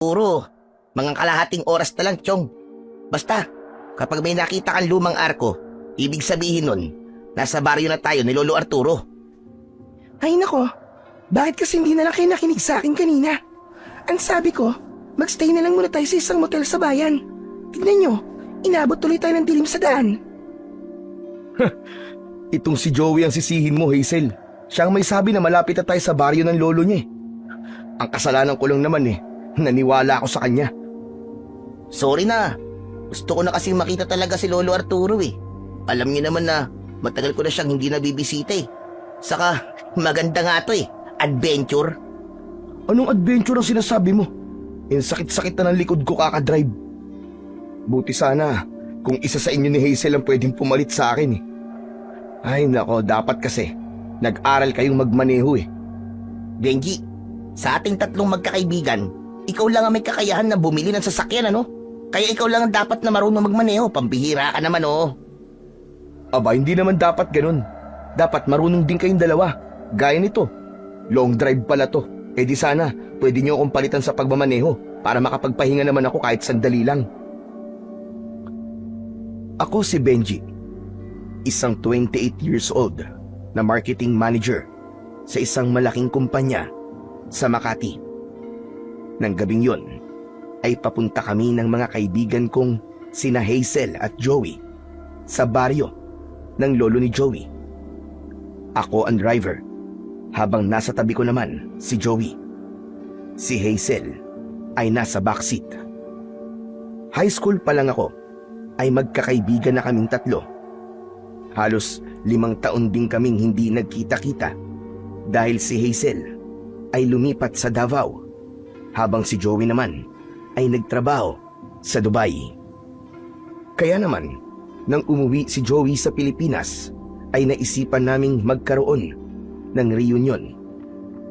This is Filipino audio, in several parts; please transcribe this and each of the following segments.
Puro, mga kalahating oras na lang, Chong. Basta, kapag may nakita kang lumang arko, ibig sabihin nun, nasa baryo na tayo ni Lolo Arturo. Ay nako, bakit kasi hindi na lang kayo nakinig sa akin kanina? Ang sabi ko, magstay na lang muna tayo sa isang motel sa bayan. Tignan nyo, inabot tuloy tayo ng dilim sa daan. Itong si Joey ang sisihin mo, Hazel. Siya ang may sabi na malapit na tayo sa baryo ng lolo niya. Ang kasalanan ko lang naman naniwala ako sa kanya. Sorry na, gusto ko na kasing makita talaga si Lolo Arturo Alam niyo naman na matagal ko na siyang hindi nabibisita Saka, maganda nga to adventure. Anong adventure ang sinasabi mo? Yung sakit-sakit na ng likod ko kakadrive. Buti sana kung isa sa inyo ni Hazel ang pwedeng pumalit sa akin Ay nako, dapat kasi nag-aral kayong magmaneho Benji, sa ating tatlong magkakaibigan, ikaw lang ang may kakayahan na bumili ng sasakyan, ano? Kaya ikaw lang ang dapat na marunong magmaneho, pambihira ka naman, Aba, hindi naman dapat ganun. Dapat marunong din kayong dalawa. Gaya nito, long drive pala to. Eh di sana, pwede niyo akong palitan sa pagmamaneho para makapagpahinga naman ako kahit sandali lang. Ako si Benji, isang 28 years old na marketing manager sa isang malaking kumpanya sa Makati. Nang gabing yon, ay papunta kami ng mga kaibigan kong sina Hazel at Joey sa baryo ng lolo ni Joey. Ako ang driver, habang nasa tabi ko naman si Joey. Si Hazel ay nasa backseat. High school pa lang ako ay magkakaibigan na kaming tatlo. Halos 5 taon din kaming hindi nagkita-kita dahil si Hazel ay lumipat sa Davao habang si Joey naman ay nagtrabaho sa Dubai. Kaya naman, nang umuwi si Joey sa Pilipinas, ay naisipan naming magkaroon ng reunion.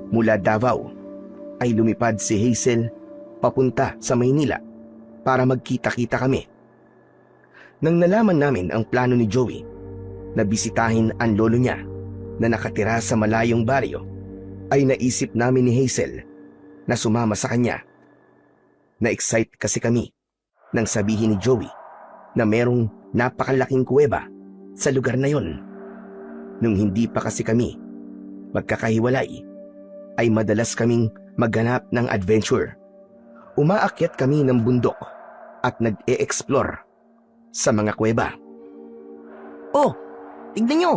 Mula Davao ay lumipad si Hazel papunta sa Maynila para magkita-kita kami. Nang nalaman namin ang plano ni Joey na bisitahin ang lolo niya na nakatira sa malayong baryo, ay naisip namin ni Hazel na sumama sa kanya. Na-excite kasi kami nang sabihin ni Joey na merong napakalaking kuweba sa lugar na yon. Nung hindi pa kasi kami magkakahiwalay, ay madalas kaming maghanap ng adventure. Umaakyat kami ng bundok at nag-e-explore sa mga kuweba. Oh, tignan nyo.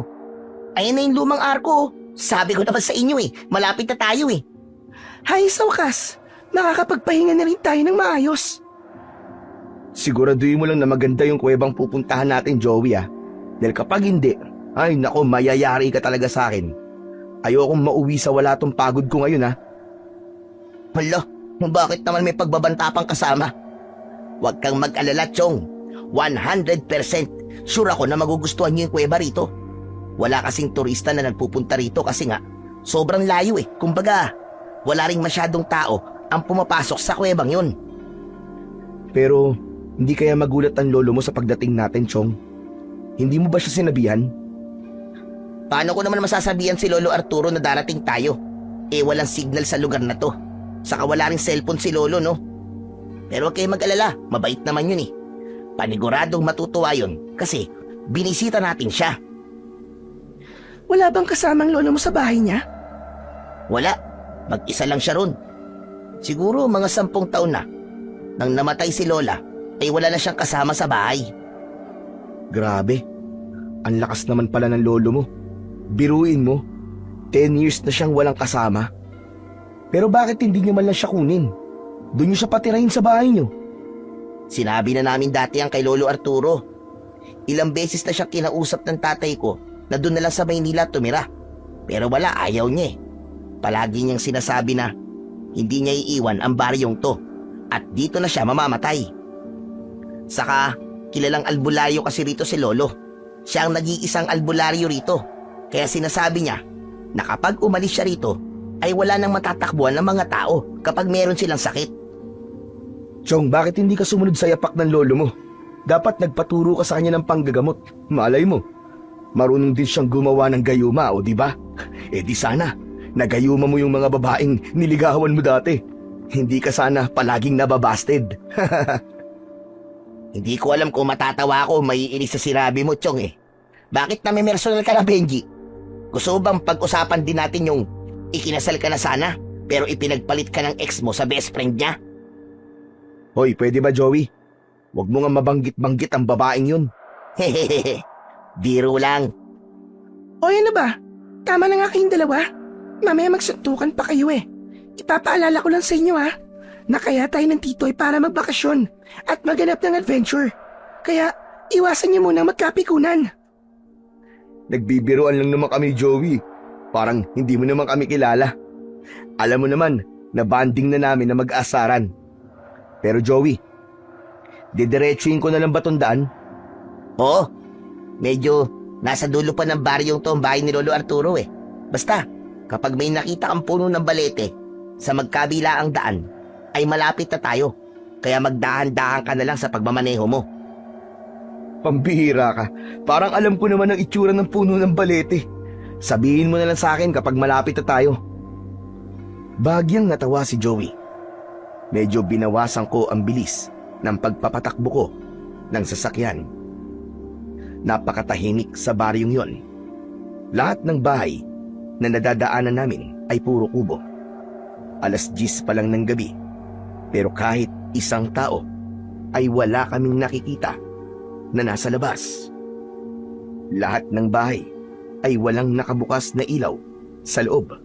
Ayan na yung lumang arko. Sabi ko naman sa inyo malapit na tayo Hay sa wakas, nakakapagpahinga na rin tayo ng maayos. Siguraduhin mo lang na maganda yung kuwebang pupuntahan natin, Joey Dahil kapag hindi, ay nako, mayayari ka talaga sa akin. Ayokong mauwi sa wala tong pagod ko ngayon Hala, bakit naman may pagbabanta pang kasama? Huwag kang mag-alala, Chong. 100% sure ako na magugustuhan niyo yung kuweba rito. Wala kasing turista na nagpupunta rito kasi nga sobrang layo Kumbaga, wala ring masyadong tao ang pumapasok sa kuwebang yun. Pero hindi kaya magulat ang lolo mo sa pagdating natin, Chong? Hindi mo ba siya sinabihan? Paano ko naman masasabihan si Lolo Arturo na darating tayo? Walang signal sa lugar na to. Saka wala ring cellphone si Lolo, no? Pero huwag kayo mag-alala, mabait naman yun Paniguradong matutuwa yun kasi binisita natin siya. Wala bang kasamang lolo mo sa bahay niya? Wala, mag-isa lang siya ron. Siguro mga 10 taon na. Nang namatay si Lola, ay wala na siyang kasama sa bahay. Grabe, ang lakas naman pala ng lolo mo. Biruin mo, 10 years na siyang walang kasama. Pero bakit hindi niyo man lang siya kunin? Doon niyo siya patirahin sa bahay niyo. Sinabi na namin dati ang kay Lolo Arturo. Ilang beses na siyang kinausap ng tatay ko na doon na lang sa Maynila tumira. Pero wala, ayaw niya Palagi niyang sinasabi na hindi niya iiwan ang baryong to at dito na siya mamamatay. Saka, kilalang albularyo kasi rito si Lolo. Siya ang nag-iisang albularyo rito. Kaya sinasabi niya na kapag umalis siya rito, ay wala nang matatakbuhan ng mga tao kapag meron silang sakit. Chong, bakit hindi ka sumunod sa yapak ng lolo mo? Dapat nagpaturo ka sa kanya ng panggagamot. Malay mo, marunong din siyang gumawa ng gayuma, o di ba? Di sana, nagayuma mo yung mga babaeng niligawan mo dati. hindi ka sana palaging nababasted. Hindi ko alam kung matatawa ako o maiinis sa sinabi mo, Chong eh. Bakit nami-personal ka na, Benji? Gusto mo bang pag-usapan din natin yung ikinasal ka na sana pero ipinagpalit ka ng ex mo sa best friend niya? Hoy, pwede ba Joey? Huwag mo nga mabanggit-banggit ang babaeng yun. Hehehe, biro lang. O ano ba? Tama na nga kayong dalawa. Mamaya magsuntukan pa kayo eh. Ipapaalala ko lang sa inyo ha, na kaya tayo nandito ay para magbakasyon at maghanap ng adventure. Kaya iwasan niyo muna magkapikunan. Nagbibiroan lang naman kami ni Joey. Parang hindi mo naman kami kilala. Alam mo naman na banding na namin na mag-asaran. Pero Joey, didiretsuhin ko na lang ba tong daan? Oo, medyo nasa dulo pa ng baryong to ang bahay ni Lolo Arturo eh. Basta, kapag may nakita kang puno ng balete sa magkabila ang daan, ay malapit na tayo. Kaya magdahan-dahan ka na lang sa pagmamaneho mo. Pambihira ka. Parang alam ko naman ang itsura ng puno ng balete. Sabihin mo na lang sa akin kapag malapit na tayo. Bagyang natawa si Joey. Medyo binawasan ko ang bilis ng pagpapatakbo ko ng sasakyan. Napakatahimik sa baryong yon. Lahat ng bahay na nadadaanan namin ay puro kubo. 10:00 pa lang ng gabi. Pero kahit isang tao ay wala kaming nakikita na nasa labas. Lahat ng bahay ay walang nakabukas na ilaw sa loob.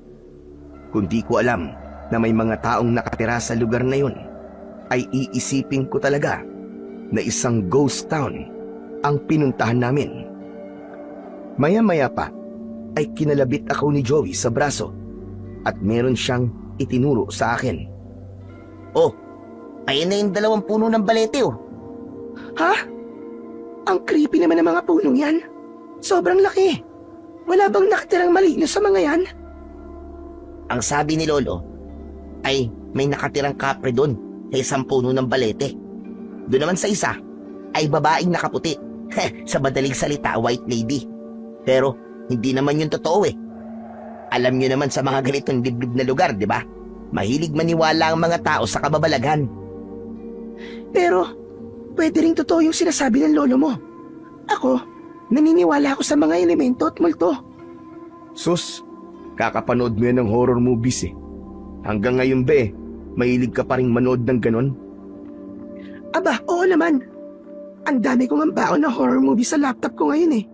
Kundi ko alam na may mga taong nakatira sa lugar na yun, ay iisipin ko talaga na isang ghost town ang pinuntahan namin. Maya-maya pa ay kinalabit ako ni Joey sa braso at meron siyang itinuro sa akin. Oh, ayun na yung 2 puno ng balete oh. Ha? Ang creepy naman ng mga punong yan. Sobrang laki. Wala bang nakatirang maligno sa mga yan? Ang sabi ni Lolo ay may nakatirang kapre doon sa isang puno ng balete. Doon naman sa isa ay babaeng nakaputi. Sa madaling salita, white lady. Pero hindi naman yun totoo eh. Alam nyo naman sa mga ganitong liblib na lugar, di ba? Mahilig maniwala ang mga tao sa kababalaghan. Pero pwede ring totoo yung sinasabi ng lolo mo. Ako, naniniwala ako sa mga elemento at multo. Sus, kakapanood mo yan ng horror movies eh. Hanggang ngayon ba mahilig ka pa rin manood ng ganon? Aba, oo naman. Ang dami kong ambaon na horror movie sa laptop ko ngayon eh.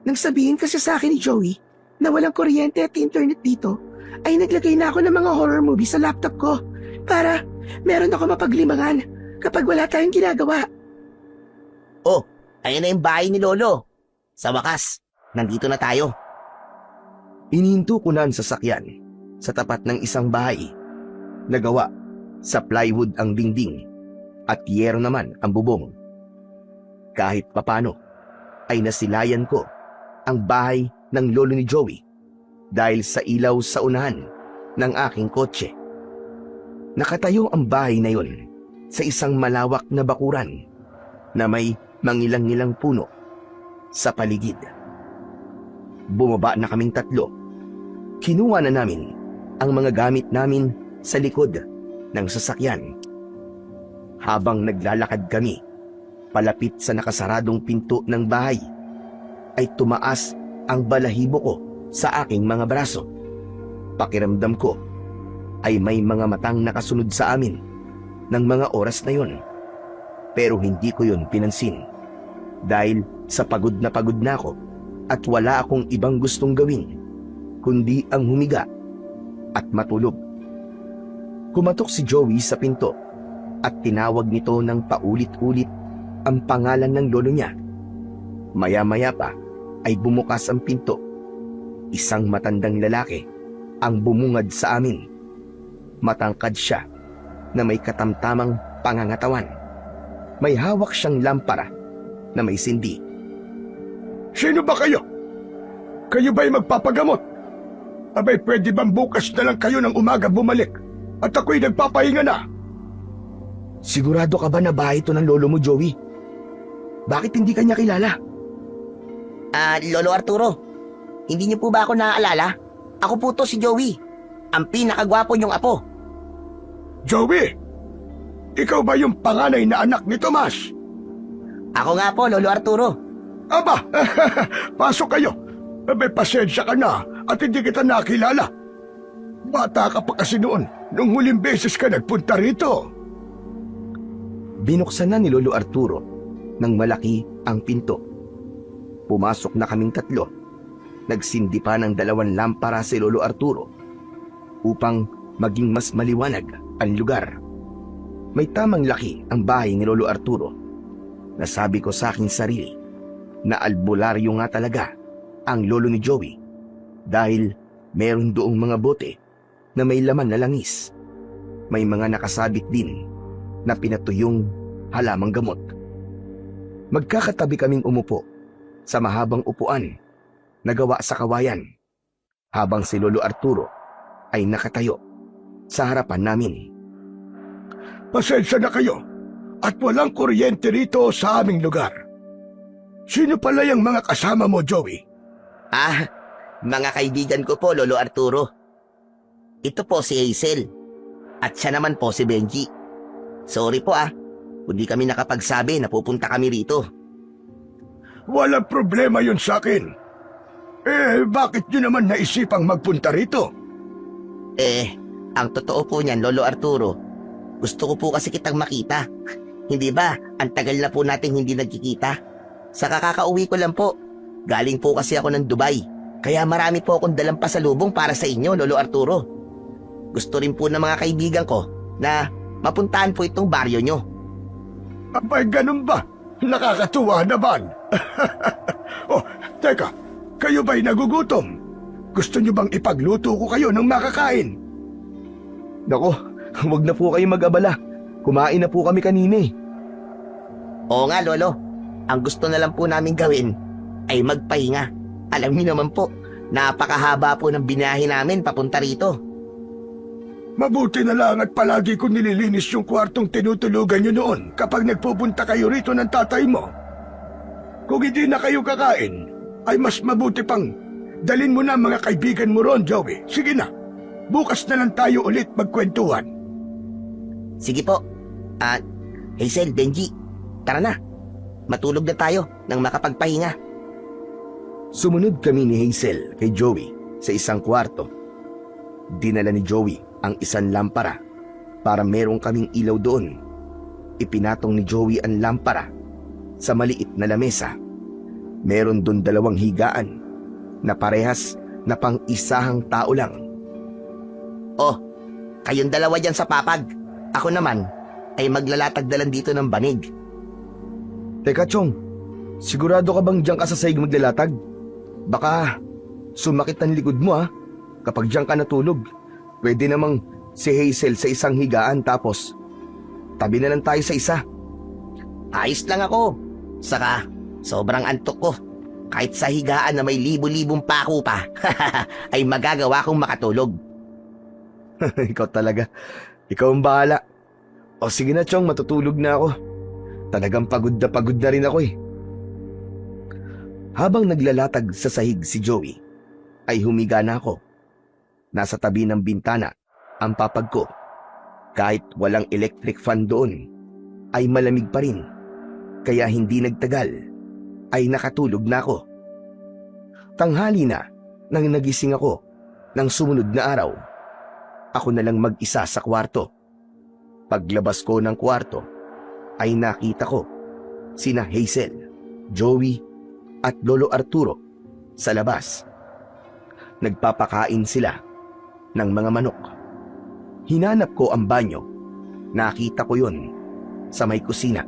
Nang sabihin kasi sa akin ni Joey na walang kuryente at internet dito, ay naglagay na ako ng mga horror movie sa laptop ko para meron ako mapaglimangan kapag wala tayong ginagawa. Oh, ayun na yung bahay ni Lolo. Sa wakas, nandito na tayo. Inihinto ko na ang sasakyan sa tapat ng isang bahay. Nagawa sa plywood ang dingding at yero naman ang bubong. Kahit papano ay nasilayan ko ang bahay ng lolo ni Joey dahil sa ilaw sa unahan ng aking kotse. Nakatayo ang bahay na yon sa isang malawak na bakuran na may mangilang-ngilang puno sa paligid. Bumaba na kaming 3. Kinuha na namin ang mga gamit namin sa likod ng sasakyan. Habang naglalakad kami palapit sa nakasaradong pinto ng bahay, ay tumaas ang balahibo ko sa aking mga braso. Pakiramdam ko ay may mga matang nakasunod sa amin ng mga oras na yon. Pero hindi ko yon pinansin dahil sa pagod na ako at wala akong ibang gustong gawin kundi ang humiga at matulog. Kumatok si Joey sa pinto at tinawag nito ng paulit-ulit ang pangalan ng lolo niya. Maya-maya pa ay bumukas ang pinto. Isang matandang lalaki ang bumungad sa amin. Matangkad siya na may katamtamang pangangatawan. May hawak siyang lampara na may sindi. Sino ba kayo? Kayo ba'y magpapagamot? Abay, pwede bang bukas na lang kayo ng umaga bumalik at ako'y nagpapahinga na? Sigurado ka ba na bahay ito ng lolo mo, Joey? Bakit hindi kanya kilala? Lolo Arturo, hindi niyo po ba ako naaalala? Ako po to si Joey, ang pinakagwapo niyong apo. Joey! Ikaw ba yung panganay na anak ni Tomas? Ako nga po, Lolo Arturo. Aba, pasok kayo. May pasensya ka na at hindi kita nakilala. Bata ka pa kasi noon nung huling beses ka nagpunta rito. Binuksan na ni Lolo Arturo nang malaki ang pinto. Pumasok na kaming tatlo. Nagsindi pa ng 2 lampara si Lolo Arturo upang maging mas maliwanag ang lugar. May tamang laki ang bahay ni Lolo Arturo. Nasabi ko sa aking sarili na albularyo nga talaga ang lolo ni Joey dahil meron doong mga bote na may laman na langis. May mga nakasabit din na pinatuyong halamang gamot. Magkakatabi kaming umupo sa mahabang upuan na gawa sa kawayan habang si Lolo Arturo ay nakatayo sa harapan namin. Pasensya na kayo at walang kuryente rito sa aming lugar. Sino pala yung mga kasama mo, Joey? Mga kaibigan ko po, Lolo Arturo. Ito po si Hazel. At siya naman po si Benji. Sorry po hindi kami nakapagsabi na pupunta kami rito. Walang problema yun sa akin. Bakit nyo naman naisipang magpunta rito? Ang totoo po niyan, Lolo Arturo, gusto ko po kasi kitang makita. Hindi ba, ang tagal na po nating hindi nagkikita. Sa kakauwi ko lang po. Galing po kasi ako ng Dubai. Kaya marami po akong dalang pasalubong para sa inyo, Lolo Arturo. Gusto rin po ng mga kaibigan ko na mapuntahan po itong baryo nyo. Abay, ganun ba? Nakakatuwa naman. Teka, kayo ba'y nagugutom? Gusto nyo bang ipagluto ko kayo ng makakain? Nako, huwag na po kayo mag-abala. Kumain na po kami kanina eh. Oo nga, Lolo. Ang gusto na lang po namin gawin ay magpahinga. Alam niyo naman po, napakahaba po ng binahe namin papunta rito. Mabuti na lang at palagi kong nililinis yung kwartong tinutulugan nyo noon kapag nagpupunta kayo rito ng tatay mo. Kung hindi na kayo kakain, ay mas mabuti pang dalin mo na mga kaibigan mo ron, Joey. Sige na, bukas na lang tayo ulit magkwentuhan. Sige po. Hazel, Benji, tara na. Matulog na tayo nang makapagpahinga. Sumunod kami ni Hazel kay Joey sa isang kwarto. Dinala ni Joey ang isang lampara para merong kaming ilaw doon. Ipinatong ni Joey ang lampara sa maliit na lamesa. Meron doon 2 higaan na parehas na pang-isahang tao lang. Kayong dalawa dyan sa papag. Ako naman ay maglalatag na lang dito ng banig. Teka, Chong, sigurado ka bang diyan ka sa sahig maglalatag? Baka sumakit ang likod mo kapag diyan ka natulog. Pwede namang si Hazel sa isang higaan tapos tabi na lang tayo sa isa. Ayos lang ako. Saka, sobrang antok ko. Kahit sa higaan na may libo-libong pako pa, ay magagawa kong makatulog. Ikaw talaga. Ikaw ang bahala. O sige na, Chong, matutulog na ako. Talagang pagod na rin ako eh. Habang naglalatag sa sahig si Joey, ay humiga na ako. Nasa tabi ng bintana ang papag ko. Kahit walang electric fan doon, ay malamig pa rin. Kaya hindi nagtagal, ay nakatulog na ako. Tanghali na nang nagising ako ng sumunod na araw. Ako na lang mag-isa sa kwarto. Paglabas ko ng kwarto, ay nakita ko sina Hazel, Joey at Lolo Arturo sa labas. Nagpapakain sila ng mga manok. Hinanap ko ang banyo. Nakita ko yun sa may kusina.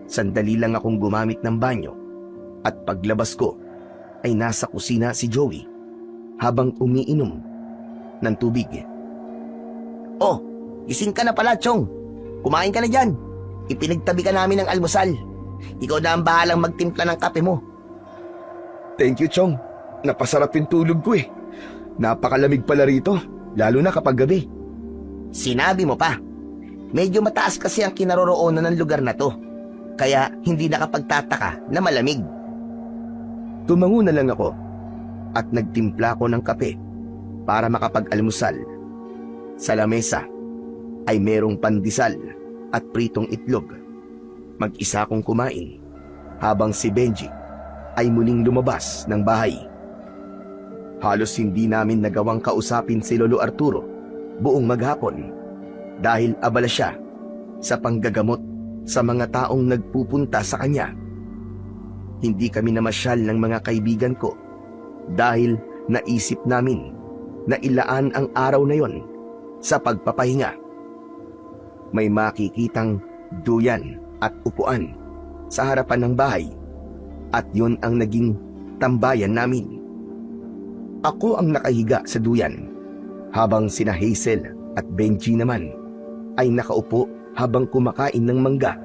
Sandali lang akong gumamit ng banyo at paglabas ko ay nasa kusina si Joey habang umiinom ng tubig. Gising ka na pala, Chong. Kumain ka na dyan. Ipinagtabi ka namin ng almusal. Ikaw na ang bahalang magtimpla ng kape mo. Thank you, Chong. Napasarap yung tulog ko eh. Napakalamig pala rito, lalo na kapag gabi. Sinabi mo pa. Medyo mataas kasi ang kinaroroonan ng lugar na to. Kaya hindi nakapagtataka na malamig. Tumango na lang ako at nagtimpla ko ng kape para makapag-almusal. Sa lamesa ay merong pandesal at pritong itlog. Mag-isa akong kumain habang si Benji ay muling lumabas ng bahay. Halos hindi namin nagawang kausapin si Lolo Arturo buong maghapon dahil abala siya sa panggagamot sa mga taong nagpupunta sa kanya. Hindi kami namasyal ng mga kaibigan ko dahil naisip namin na ilaan ang araw na yon sa pagpapahinga. May makikitang duyan at upuan sa harapan ng bahay at yun ang naging tambayan namin. Ako ang nakahiga sa duyan habang sina Hazel at Benji naman ay nakaupo habang kumakain ng mangga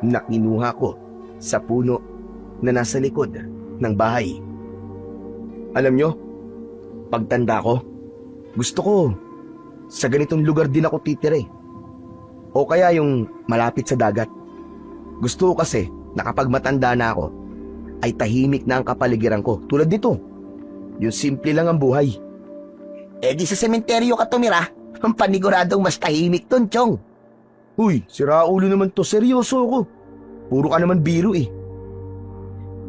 na kinuha ko sa puno na nasa likod ng bahay. Alam nyo, pagtanda ko, gusto ko sa ganitong lugar din ako titira. O kaya yung malapit sa dagat. Gusto ko kasi na kapag matanda na ako, ay tahimik na ang kapaligiran ko tulad nito. Yung simple lang ang buhay. Eh di sa sementeryo ka tumira, ang paniguradong mas tahimik dun, Chong. Uy, sira ulo naman to, seryoso ako. Puro ka naman biro eh.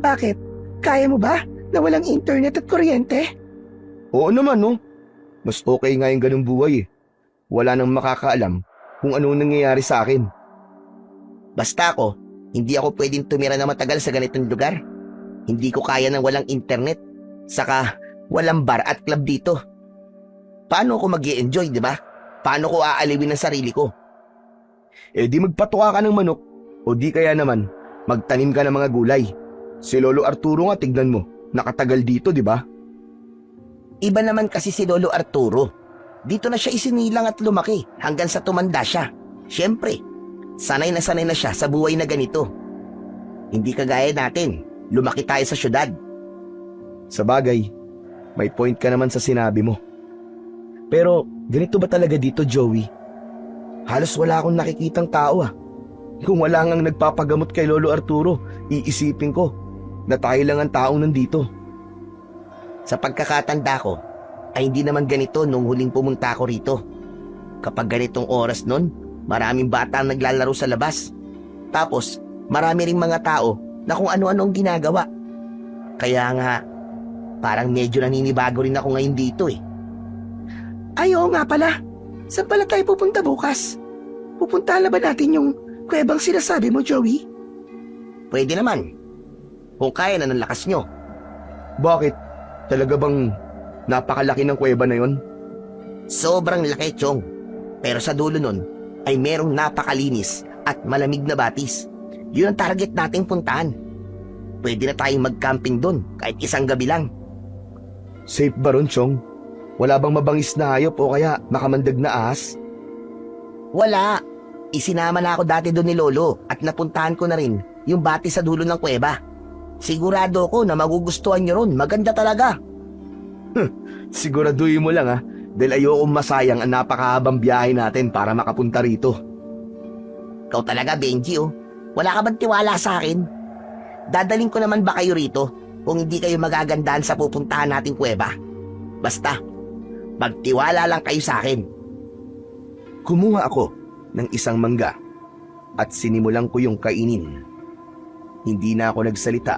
Bakit? Kaya mo ba na walang internet at kuryente? Oo naman no. Mas okay nga yung ganung buhay eh. Wala nang makakaalam kung anong nangyayari sa akin. Basta ako, hindi ako pwedeng tumira na matagal sa ganitong lugar. Hindi ko kaya ng walang internet. Saka walang bar at club dito. Paano ako mag-i-enjoy, di ba? Paano ko aalawin ang sarili ko? Eh di magpatuka ka ng manok o di kaya naman magtanim ka ng mga gulay. Si Lolo Arturo nga tignan mo, nakatagal dito di ba? Iba naman kasi si Lolo Arturo. Dito na siya isinilang at lumaki hanggang sa tumanda siya. Siyempre, sanay na siya sa buhay na ganito. Hindi kagaya natin, lumaki tayo sa syudad. Sa bagay, may point ka naman sa sinabi mo. Pero ganito ba talaga dito, Joey? Halos wala akong nakikitang tao ah. Kung wala ngang nagpapagamot kay Lolo Arturo, iisipin ko na tayo lang ang taong nandito. Sa pagkakatanda ko, ay hindi naman ganito nung huling pumunta ako rito. Kapag ganitong oras nun, maraming bata ang naglalaro sa labas. Tapos, marami ring mga tao na kung ano-ano ang ginagawa. Kaya nga, parang medyo naninibago rin ako ngayon dito eh. Ay, oo nga pala. Saan pala tayo pupunta bukas? Pupuntahan na ba natin yung kuwebang sinasabi mo, Joey? Pwede naman. Kung kaya na ng lakas nyo. Bakit? Talaga bang napakalaki ng kuweba na yon? Sobrang laki, Chong. Pero sa dulo nun, ay merong napakalinis at malamig na batis. Yun ang target nating puntahan. Pwede na tayong mag-camping dun kahit isang gabi lang. Safe ba ron, Chong? Wala bang mabangis na hayop o kaya makamandag na ahas? Wala. Isinama na ako dati doon ni Lolo at napuntahan ko na rin yung bati sa dulo ng kuweba. Sigurado ko na magugustuhan nyo ron. Maganda talaga. Siguraduhin mo lang dahil ayokong masayang ang napakahabang biyahe natin para makapunta rito. Ikaw talaga, Benji, oh. Wala ka bang tiwala sa akin? Dadaling ko naman ba kayo rito kung hindi kayo magagandaan sa pupuntahan nating kuweba? Basta, magtiwala lang kayo sa akin. Kumuha ako ng isang mangga at sinimulan ko yung kainin. Hindi na ako nagsalita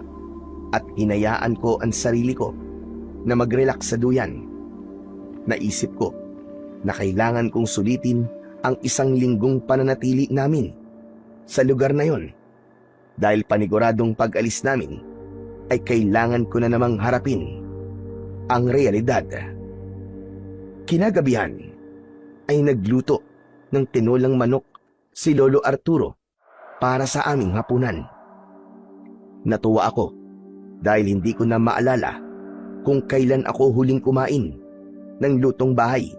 at hinayaan ko ang sarili ko na mag-relax sa duyan. Naisip ko na kailangan kong sulitin ang isang linggong pananatili namin sa lugar na yon dahil paniguradong pag-alis namin ay kailangan ko na namang harapin ang realidad. Kinagabihan ay nagluto ng tinolang manok si Lolo Arturo para sa aming hapunan. Natuwa ako dahil hindi ko na maalala kung kailan ako huling kumain ng lutong bahay.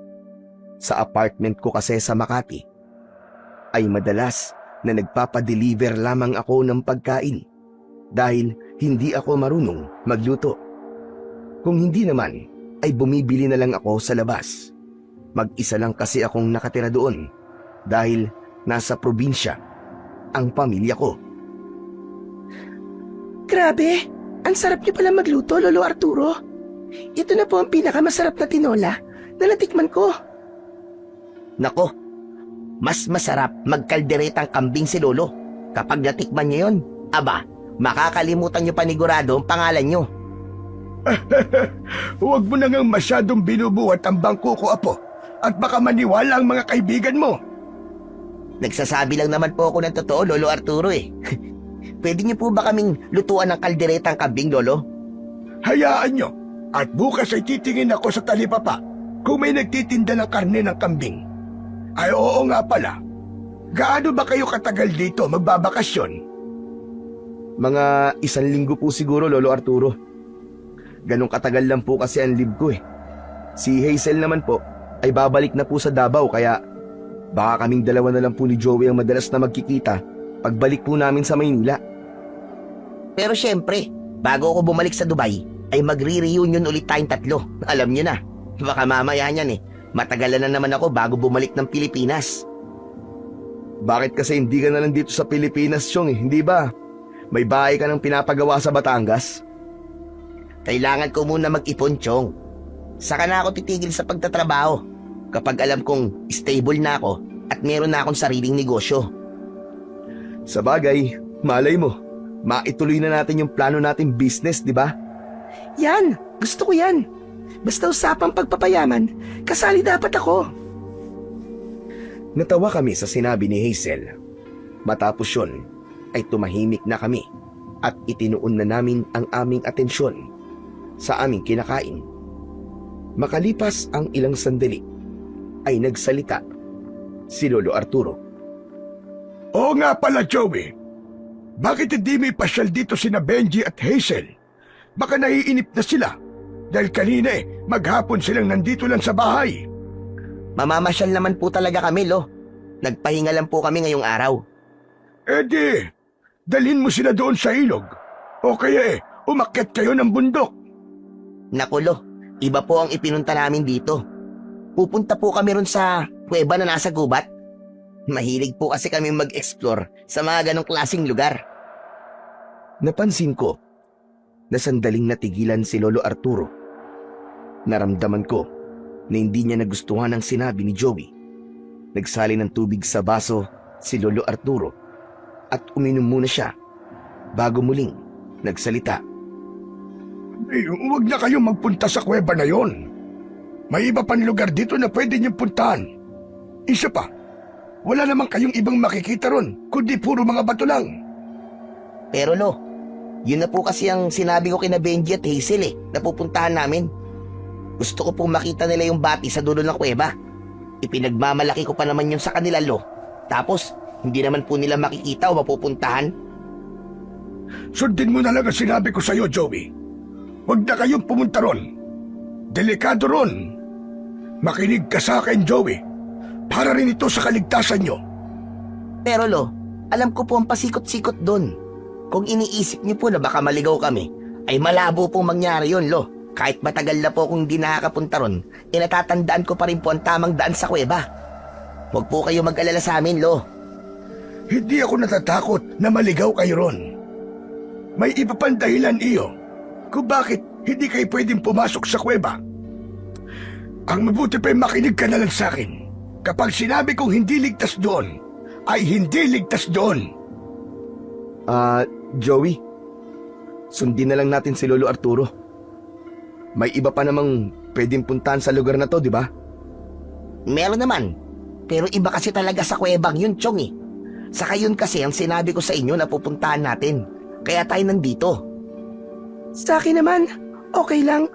Sa apartment ko kasi sa Makati ay madalas na nagpapadeliver lamang ako ng pagkain dahil hindi ako marunong magluto. Kung hindi naman ay bumibili na lang ako sa labas. Mag-isa lang kasi akong nakatira doon dahil nasa probinsya ang pamilya ko. Grabe, ang sarap niyo pala magluto, Lolo Arturo. Ito na po ang pinakamasarap na tinola na natikman ko. Nako, mas masarap magkalderetang kambing si Lolo. Kapag natikman niyo yun, aba, makakalimutan niyo panigurado ang pangalan niyo. Huwag mo na ngang masyadong binubuhat ang bangko ko, Apo. At baka maniwala ang mga kaibigan mo. Nagsasabi lang naman po ako ng totoo, Lolo Arturo eh. Pwede niyo po ba kaming lutuan ng kalderetang kambing, Lolo? Hayaan nyo. At bukas ay titingin ako sa talipapa kung may nagtitinda ng karne ng kambing. Ay oo nga pala. Gaano ba kayo katagal dito magbabakasyon? Mga 1 linggo po siguro, Lolo Arturo. Ganong katagal lang po kasi ang leave ko eh. Si Hazel naman po ay babalik na po sa Davao kaya baka kaming dalawa na lang po ni Joey ang madalas na magkikita pagbalik po namin sa Maynila. Pero syempre, bago ako bumalik sa Dubai, ay magre-reunion ulit tayong tatlo. Alam niyo na, baka mamaya niyan eh. Matagalan na naman ako bago bumalik ng Pilipinas. Bakit kasi hindi ka na lang dito sa Pilipinas, Chong eh, hindi ba? May bahay ka nang pinapagawa sa Batangas? Kailangan ko muna mag-ipon, Chong. Saka na ako titigil sa pagtatrabaho kapag alam kong stable na ako at meron na akong sariling negosyo. Sa bagay, malay mo, maituloy na natin yung plano nating business, di ba? Yan, gusto ko yan. Basta usapang pagpapayaman, kasali dapat ako. Natawa kami sa sinabi ni Hazel. Matapos yun, ay tumahimik na kami at itinuon na namin ang aming atensyon sa aming kinakain. Makalipas ang ilang sandali, ay nagsalita si Lolo Arturo. Oo nga pala, Joey. Bakit hindi may pasyal dito sina Benji at Hazel? Baka naiinip na sila. Dahil kanina maghapon silang nandito lang sa bahay. Mamamasyal naman po talaga kami, Lo. Nagpahinga lang po kami ngayong araw. Di, dalhin mo sila doon sa ilog. O kaya umakyat kayo ng bundok. Naku, Lo, iba po ang ipinunta namin dito. Pupunta po kami ron sa kuweba na nasa gubat. Mahilig po kasi kami mag-explore sa mga ganong klaseng lugar. Napansin ko na sandaling natigilan si Lolo Arturo. Naramdaman ko na hindi niya nagustuhan ang sinabi ni Joey. Nagsali ng tubig sa baso si Lolo Arturo at uminom muna siya bago muling nagsalita. Huwag na kayong magpunta sa kuweba na yon. May iba pang lugar dito na pwede niyong puntahan. Isa pa, wala naman kayong ibang makikita ron, kundi puro mga bato lang. Pero Lo, yun na po kasi ang sinabi ko kina Benji at Hazel na pupuntahan namin. Gusto ko pong makita nila yung bati sa dulo ng kuweba. Ipinagmamalaki ko pa naman yun sa kanila, Lo. Tapos, hindi naman po nila makikita o mapupuntahan. Sundin mo na lang ang sinabi ko sa'yo, Joey. Huwag na kayong pumunta ron. Delikado ron. Makinig ka sa akin, Joey. Para rin ito sa kaligtasan nyo. Pero Lo, alam ko po ang pasikot-sikot doon. Kung iniisip niyo po na baka maligaw kami, ay malabo pong mangyari yun, Lo. Kahit matagal na po kung hindi nakakapunta ron, natatandaan ko pa rin po ang tamang daan sa kuweba. Huwag po kayo mag-alala sa amin, Lo. Hindi ako natatakot na maligaw kayo ron. May iba pang dahilan iyo kung bakit hindi kayo pwedeng pumasok sa kuweba. Ang mabuti pa'y makinig ka na lang sa akin. Kapag sinabi kong hindi ligtas doon, ay hindi ligtas doon. Joey, sundin na lang natin si Lolo Arturo. May iba pa namang pwedeng puntahan sa lugar na to, di ba? Meron naman. Pero iba kasi talaga sa kuwebang yun, Chong eh. Saka yun kasi ang sinabi ko sa inyo na pupuntahan natin. Kaya tayo nandito. Sa akin naman, okay lang.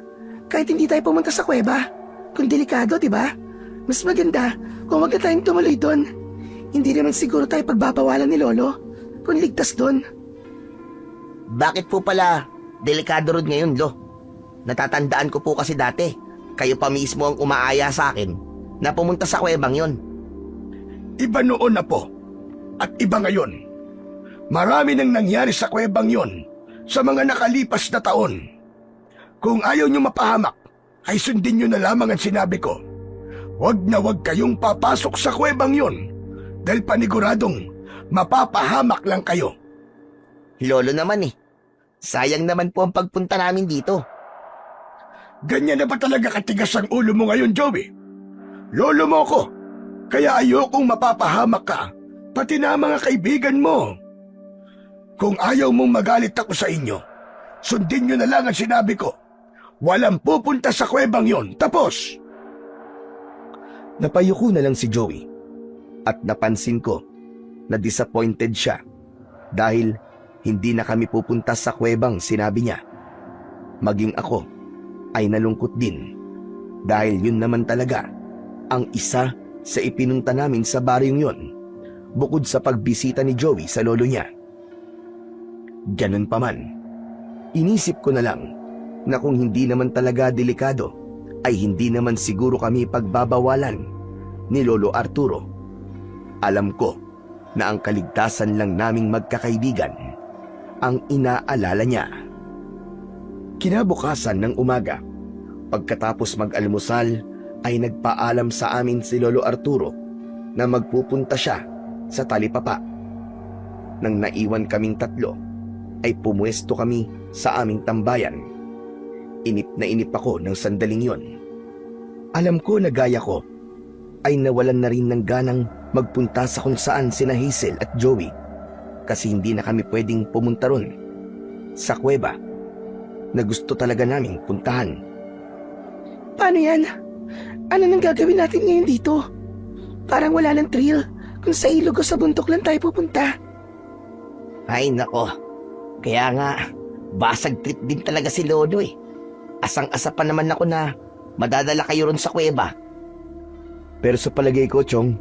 Kahit hindi tayo pumunta sa kuweba. Kung delikado, di ba? Mas maganda kung wag na tayong tumuloy doon. Hindi naman siguro tayo pagbabawalan ni Lolo kung ligtas doon. Bakit po pala delikado ron ngayon, Lo? Natatandaan ko po kasi dati, kayo pa mismo ang umaaya sa akin na pumunta sa kuwebang yon. Iba noon na po, at iba ngayon. Marami nang nangyari sa kuwebang yon sa mga nakalipas na taon. Kung ayaw nyo mapahamak, ay sundin nyo na lamang ang sinabi ko. Huwag na huwag kayong papasok sa kuwebang yon dahil paniguradong mapapahamak lang kayo. Lolo naman eh. Sayang naman po ang pagpunta namin dito. Ganyan na ba talaga katigas ang ulo mo ngayon, Joey? Lolo mo ako. Kaya ayokong mapapahamak ka, pati na ang mga kaibigan mo. Kung ayaw mong magalit ako sa inyo, sundin nyo na lang ang sinabi ko. Walang pupunta sa kuwebang yon. Tapos! Napayuko na lang si Joey at napansin ko na disappointed siya dahil hindi na kami pupunta sa kuwebang sinabi niya. Maging ako ay nalungkot din dahil yun naman talaga ang isa sa ipinunta namin sa baryong yon bukod sa pagbisita ni Joey sa lolo niya. Ganun pa man, inisip ko na lang na kung hindi naman talaga delikado ay hindi naman siguro kami pagbabawalan ni Lolo Arturo. Alam ko na ang kaligtasan lang naming magkakaibigan ang inaalala niya. Kinabukasan ng umaga, pagkatapos mag-almusal ay nagpaalam sa amin si Lolo Arturo na magpupunta siya sa talipapa. Nang naiwan kaming tatlo, ay pumuesto kami sa aming tambayan. Inip na inip ako ng sandaling yon. Alam ko na gaya ko ay nawalan na rin ng ganang magpunta sa kung saan sina Hazel at Joey kasi hindi na kami pwedeng pumunta ron sa kuweba na gusto talaga naming puntahan. Paano yan? Ano nang gagawin natin ngayon dito? Parang wala ng thrill kung sa ilog o sa bundok lang tayo pupunta. Ay nako, kaya nga, basag trip din talaga si Lolo eh. Asang-asa pa naman ako na madadala kayo ron sa kuweba. Pero sa palagay ko, Chong,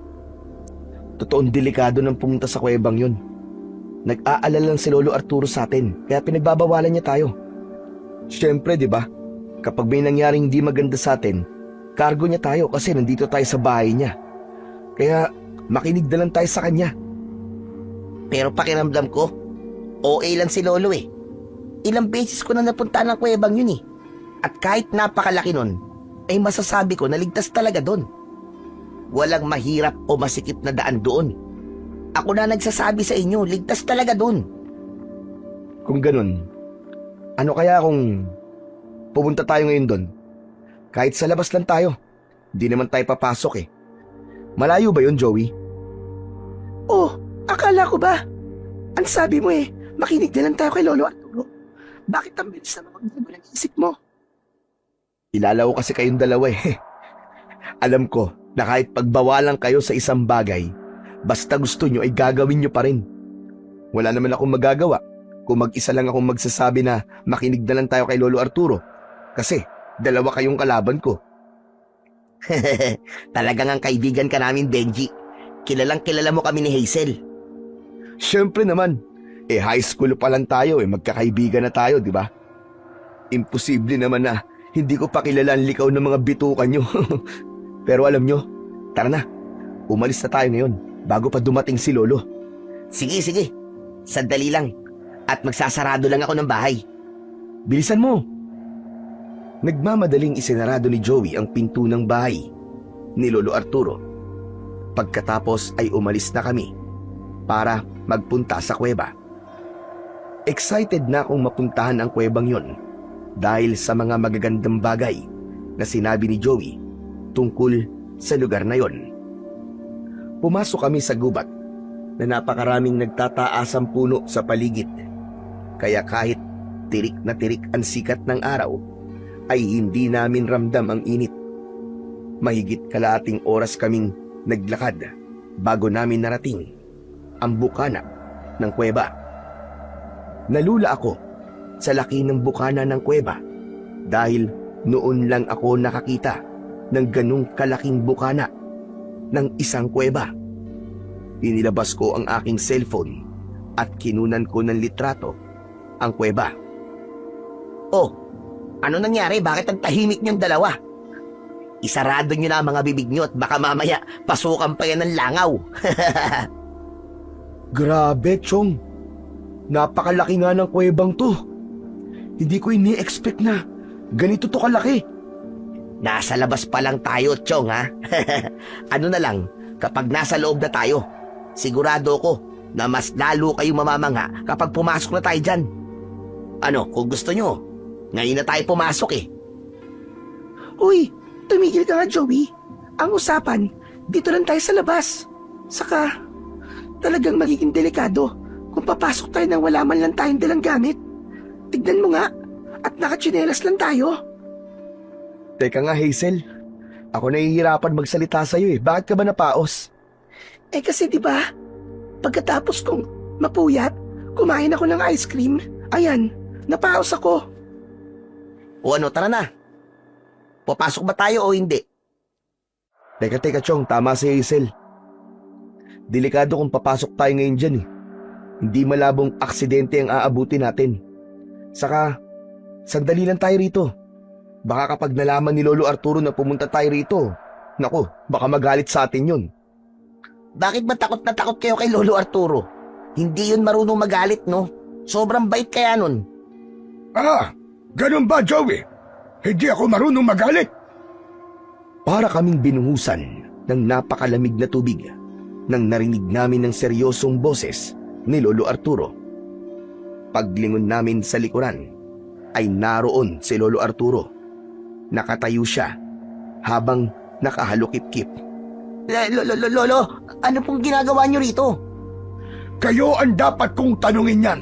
totoong delikado ng pumunta sa kuwebang yun. Nag-aalala lang si Lolo Arturo sa atin, kaya pinagbabawalan niya tayo. Siyempre, di ba? Kapag may nangyaring hindi maganda sa atin, cargo niya tayo kasi nandito tayo sa bahay niya. Kaya makinig na lang tayo sa kanya. Pero pakiramdam ko, OA lang si Lolo eh. Ilang beses ko na napunta ng kuwebang yun eh. At kahit napakalaki nun, ay masasabi ko na ligtas talaga doon. Walang mahirap o masikip na daan doon. Ako na nagsasabi sa inyo, ligtas talaga doon. Kung ganun, ano kaya kung pumunta tayo ngayon doon? Kahit sa labas lang tayo, di naman tayo papasok eh. Malayo ba yun, Joey? Oh, akala ko ba? Ang sabi mo eh, makinig na lang tayo kay Lolo Arturo. Bakit ang bilis na magbago ng isip mo? Ilalaw kasi kayong dalawa eh. Alam ko na kahit pagbawalan kayo sa isang bagay, basta gusto nyo ay gagawin nyo pa rin. Wala naman akong magagawa kung mag-isa lang akong magsasabi na makinig na lang tayo kay Lolo Arturo. Kasi dalawa kayong kalaban ko. Talagang ang kaibigan ka namin, Benji. Kilalang kilala mo kami ni Hazel. Siyempre naman, high school pa lang tayo magkakaibigan na tayo, di ba? Imposible naman na hindi ko pa kilala ang likaw ng mga bitukan nyo. Pero alam nyo, tara na, umalis na tayo ngayon bago pa dumating si Lolo. Sige, sige. Sandali lang. At magsasarado lang ako ng bahay. Bilisan mo! Nagmamadaling isinarado ni Joey ang pinto ng bahay ni Lolo Arturo. Pagkatapos ay umalis na kami para magpunta sa kuweba. Excited na akong mapuntahan ang kuwebang yon dahil sa mga magagandang bagay na sinabi ni Joey tungkol sa lugar na yon. Pumasok kami sa gubat na napakaraming nagtataasang puno sa paligid. Kaya kahit tirik na tirik ang sikat ng araw, ay hindi namin ramdam ang init. Mahigit kalahating oras kaming naglakad bago namin narating ang bukana ng kuweba. Nalula ako sa laki ng bukana ng kuweba dahil noon lang ako nakakita ng ganung kalaking bukana ng isang kuweba. Inilabas ko ang aking cellphone at kinunan ko ng litrato ang kuweba. Oh, ano nangyari? Bakit ang tahimik niyong dalawa? Isarado niyo na ang mga bibig niyo at baka mamaya pasukan pa yan ng langaw. Grabe, Chong. Napakalaki nga ng kuwebang to. Hindi ko ini-expect na ganito to kalaki. Nasa labas pa lang tayo, Chong, ha? Ano na lang, kapag nasa loob na tayo, sigurado ko na mas lalo kayo mamamangha kapag pumasok na tayo dyan. Ano, kung gusto nyo, ngayon na tayo pumasok eh. Uy, tumigil ka nga, Joey. Ang usapan, dito lang tayo sa labas. Saka, talagang magiging delikado kung papasok tayo nang wala man lang tayong dalang gamit. Tignan mo nga, at nakatsinelas lang tayo. Teka nga, Hazel. Ako nahihirapan magsalita sa'yo eh. Bakit ka ba napaos? Eh kasi 'di ba? Pagkatapos kong mapuyat, kumain ako ng ice cream. Ayan, napaos ako. O ano, tara na. Papasok ba tayo o hindi? Teka, Chong. Tama si Hazel. Delikado kung papasok tayo ngayon dyan eh. Hindi malabong aksidente ang aabuti natin. Saka, sandali lang tayo rito. Baka kapag nalaman ni Lolo Arturo na pumunta tayo rito, naku, baka magalit sa atin yun. Bakit ba takot na takot kayo kay Lolo Arturo? Hindi yun marunong magalit, no? Sobrang bait kaya nun. Ah, ganun ba, Joey? Hindi ako marunong magalit. Para kaming binuhusan ng napakalamig na tubig nang narinig namin ng seryosong boses ni Lolo Arturo. Paglingon namin sa likuran ay naroon si Lolo Arturo. Nakatayo siya habang nakahalukip-kip. Lolo, ano pong ginagawa niyo rito? Kayo ang dapat kong tanungin yan.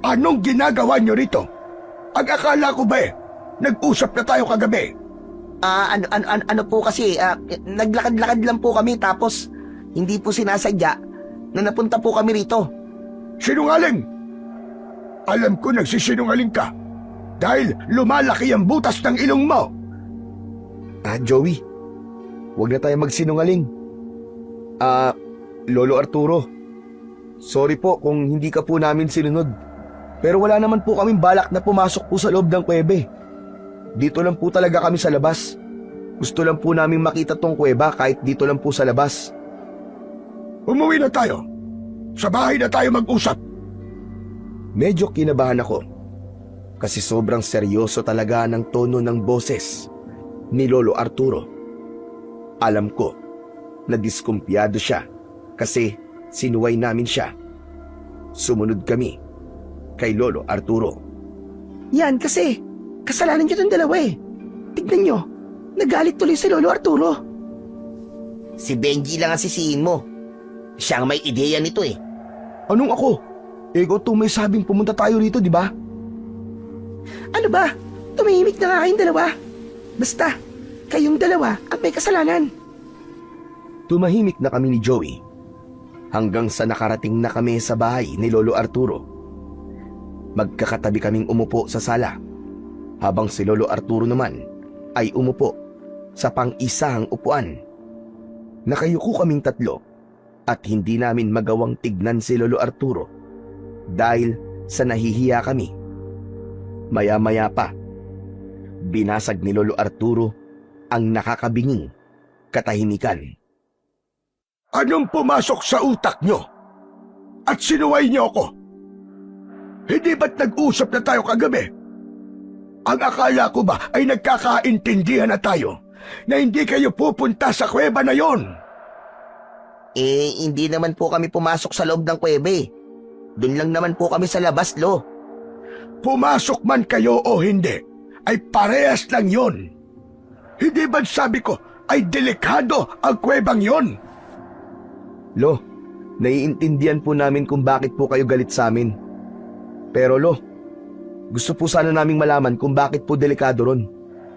Anong ginagawa nyo rito? Ang akala ko ba nag-usap na tayo kagabi? Ano po kasi, naglakad-lakad lang po kami tapos hindi po sinasadya na napunta po kami rito. Sinungaling! Alam ko nagsisinungaling ka dahil lumalaki ang butas ng ilong mo. Joey, huwag na tayo magsinungaling. Lolo Arturo, sorry po kung hindi ka po namin sinunod. Pero wala naman po kaming balak na pumasok po sa loob ng kuwebe. Dito lang po talaga kami sa labas. Gusto lang po namin makita tong kuweba kahit dito lang po sa labas. Umuwi na tayo. Sa bahay na tayo mag-usap. Medyo kinabahan ako kasi sobrang seryoso talaga ng tono ng boses ni Lolo Arturo. Alam ko na diskumpiyado siya kasi sinuway namin siya. Sumunod kami kay Lolo Arturo. Yan kasi, kasalanan nyo itong dalawa eh. Tignan nyo, nagalit tuloy si Lolo Arturo. Si Benji lang ang sisihin mo. Siya ang may ideya nito eh. Anong ako? Ikaw to may sabing pumunta tayo rito, di ba? Ano ba? Tumahimik na nga kayong dalawa. Basta, kayong dalawa ang may kasalanan. Tumahimik na kami ni Joey hanggang sa nakarating na kami sa bahay ni Lolo Arturo. Magkakatabi kaming umupo sa sala habang si Lolo Arturo naman ay umupo sa pang-isang upuan. Nakayuko kaming tatlo at hindi namin magawang tignan si Lolo Arturo dahil sa nahihiya kami. Maya-maya pa, binasag ni Lolo Arturo ang nakakabinging katahimikan. Anong pumasok sa utak nyo? At sinuway nyo ako? Hindi ba't nag-usap na tayo kagabi? Ang akala ko ba ay nagkakaintindihan na tayo na hindi kayo pupunta sa kuweba na yon? Eh, hindi naman po kami pumasok sa loob ng kuwebe. Doon lang naman po kami sa labas, Lo. Pumasok man kayo o hindi, ay parehas lang yon. Hindi ba't sabi ko ay delikado ang kuwebang yon? Lo, naiintindihan po namin kung bakit po kayo galit sa amin. Pero Lo, gusto po sana naming malaman kung bakit po delikado ron.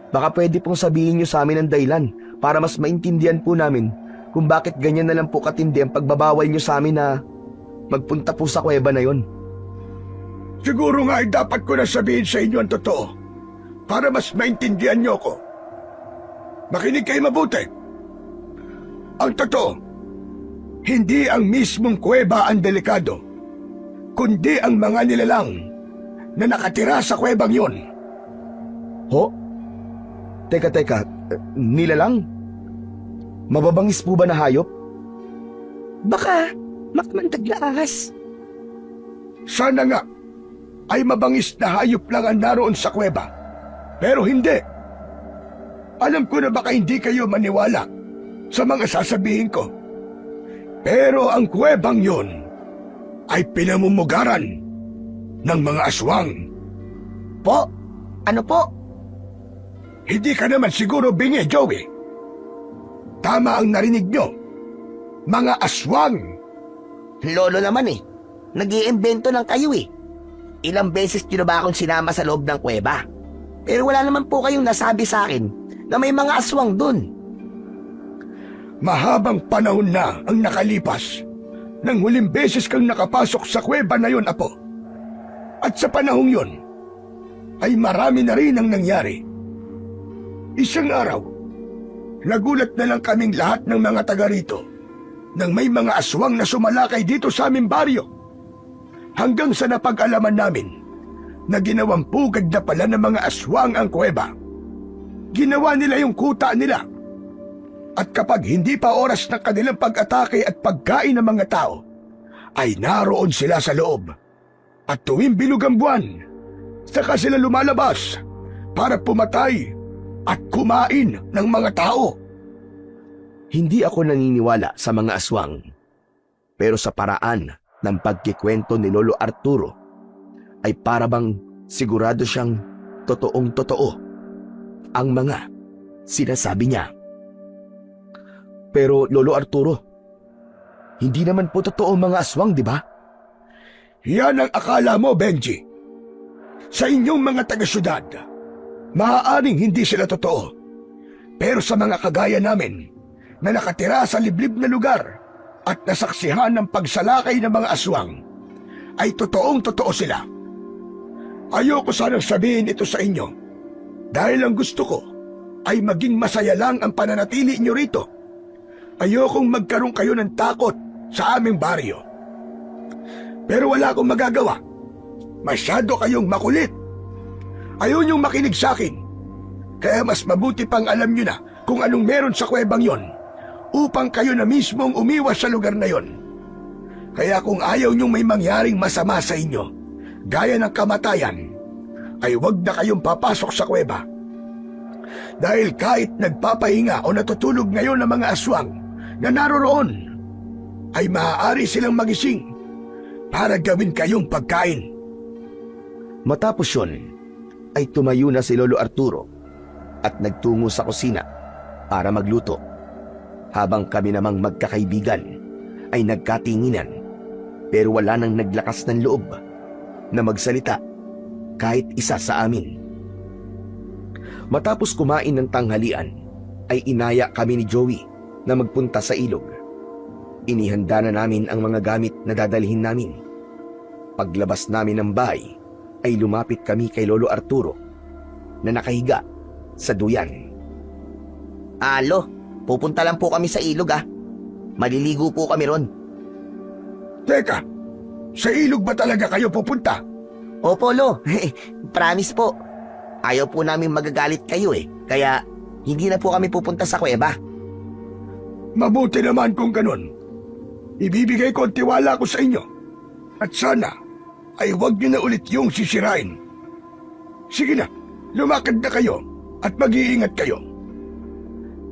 Baka pwede pong sabihin nyo sa amin ang dahilan para mas maintindihan po namin kung bakit ganyan na lang po katindi ang pagbabawal nyo sa amin na magpunta po sa kuweba na yon. Siguro nga ay dapat ko na sabihin sa inyo ang totoo para mas maintindihan nyo ako. Makinig kayo mabuti. Ang totoo, hindi ang mismong kuweba ang delikado, kundi ang mga nilalang na nakatira sa kuwebang yon. Ho? Teka, nilalang? Mababangis po ba na hayop? Baka, makmandag na ahas. Sana nga ay mabangis na hayop lang ang naroon sa kuweba. Pero hindi. Alam ko na baka hindi kayo maniwala sa mga sasabihin ko. Pero ang kuwebang yon ay pinamumugaran ng mga aswang. Po? Ano po? Hindi ka naman siguro bingi, Joey. Tama ang narinig nyo. Mga aswang. Lolo naman eh. Nag-iimbento lang kayo eh. Ilang beses nyo na ba akong sinama sa loob ng kuweba? Pero wala naman po kayong nasabi sa akin na may mga aswang dun. Mahabang panahon na ang nakalipas nang huling beses kang nakapasok sa kuweba na yon, Apo. At sa panahong yon, ay marami na rin ang nangyari. Isang araw, nagulat na lang kaming lahat ng mga taga rito nang may mga aswang na sumalakay dito sa aming baryo. Hanggang sa napag-alaman namin na ginawang pugad na pala ng mga aswang ang kuweba. Ginawa nila yung kuta nila. At kapag hindi pa oras ng kanilang pag-atake at pagkain ng mga tao, ay naroon sila sa loob. At tuwing bilog ang buwan, saka sila lumalabas para pumatay at kumain ng mga tao. Hindi ako naniniwala sa mga aswang. Pero sa paraan ng pagkikwento ni Lolo Arturo, ay parabang sigurado siyang totoong totoo ang mga sinasabi niya. Pero Lolo Arturo, hindi naman po totoo ang mga aswang, di ba? Yan ang akala mo, Benji. Sa inyong mga taga-syudad, maaaring hindi sila totoo. Pero sa mga kagaya namin, na nakatira sa liblib na lugar at nasaksihan ng pagsalakay ng mga aswang, ay totoong totoo sila. Ayoko sanang sabihin ito sa inyo, dahil ang gusto ko ay maging masaya lang ang pananatili inyo rito. Ayokong magkaroon kayo ng takot sa aming baryo. Pero wala akong magagawa. Masyado kayong makulit. Ayaw niyong makinig sa akin. Kaya mas mabuti pang alam niyo na kung anong meron sa kuwebang yon, upang kayo na mismong umiwas sa lugar na yon. Kaya kung ayaw niyong may mangyaring masama sa inyo, gaya ng kamatayan, ay huwag na kayong papasok sa kuweba. Dahil kahit nagpapahinga o natutulog ngayon ng mga aswang na naroroon, ay maaari silang magising para gawin kayong pagkain. Matapos yun, ay tumayo na si Lolo Arturo at nagtungo sa kusina para magluto. Habang kami namang magkakaibigan ay nagkatinginan, pero wala nang naglakas ng loob na magsalita kahit isa sa amin. Matapos kumain ng tanghalian, ay inaya kami ni Joey na magpunta sa ilog. Inihanda na namin ang mga gamit na dadalhin namin. Paglabas namin ng bahay, ay lumapit kami kay Lolo Arturo na nakahiga sa duyan. Alo, pupunta lang po kami sa ilog ah. Maliligo po kami ron. Teka, sa ilog ba talaga kayo pupunta? Opo, Lo. Promise po. Ayaw po namin magagalit kayo eh. Kaya hindi na po kami pupunta sa kuweba. Mabuti naman kung ganun. Ibibigay ko ang tiwala ko sa inyo. At sana ay huwag niyo na ulit yung sisirain. Sige na, lumakad na kayo at mag-iingat kayo.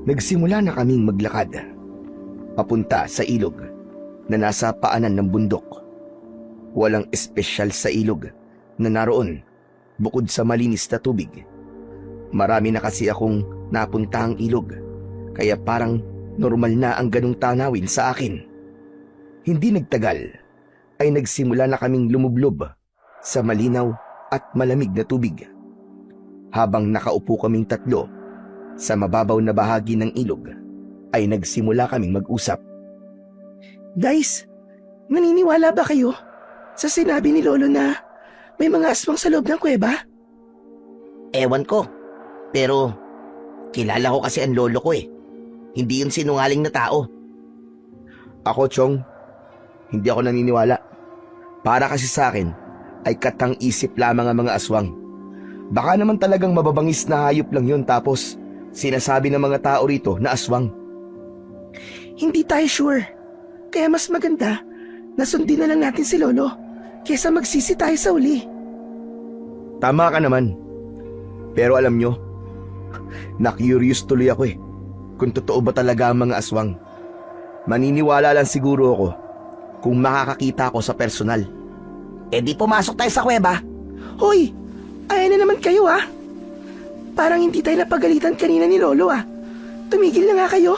Nagsimula na kaming maglakad papunta sa ilog na nasa paanan ng bundok. Walang espesyal sa ilog na naroon bukod sa malinis na tubig. Marami na kasi akong napuntahang ilog, kaya parang normal na ang ganong tanawin sa akin. Hindi nagtagal ay nagsimula na kaming lumublob sa malinaw at malamig na tubig. Habang nakaupo kaming tatlo sa mababaw na bahagi ng ilog, ay nagsimula kaming mag-usap. Guys, naniniwala ba kayo sa sinabi ni Lolo na may mga aswang sa loob ng kuweba? Ewan ko. Pero kilala ko kasi ang lolo ko eh. Hindi yung sinungaling na tao. Ako, Chong, hindi ako naniniwala. Para kasi sa akin ay katang-isip lamang ang mga aswang. Baka naman talagang mababangis na hayop lang yun, tapos sinasabi ng mga tao rito na aswang. Hindi tayo sure. Kaya mas maganda na sundin na lang natin si Lolo kaysa magsisi tayo sa uli. Tama ka naman. Pero alam nyo, na-curious tuloy ako kung totoo ba talaga ang mga aswang. Maniniwala lang siguro ako kung makakakita ako sa personal. Eh di pumasok tayo sa kuweba. Hoy, ayan na naman kayo ah. Parang hindi tayo napagalitan kanina ni Lolo ah. Tumigil na nga kayo.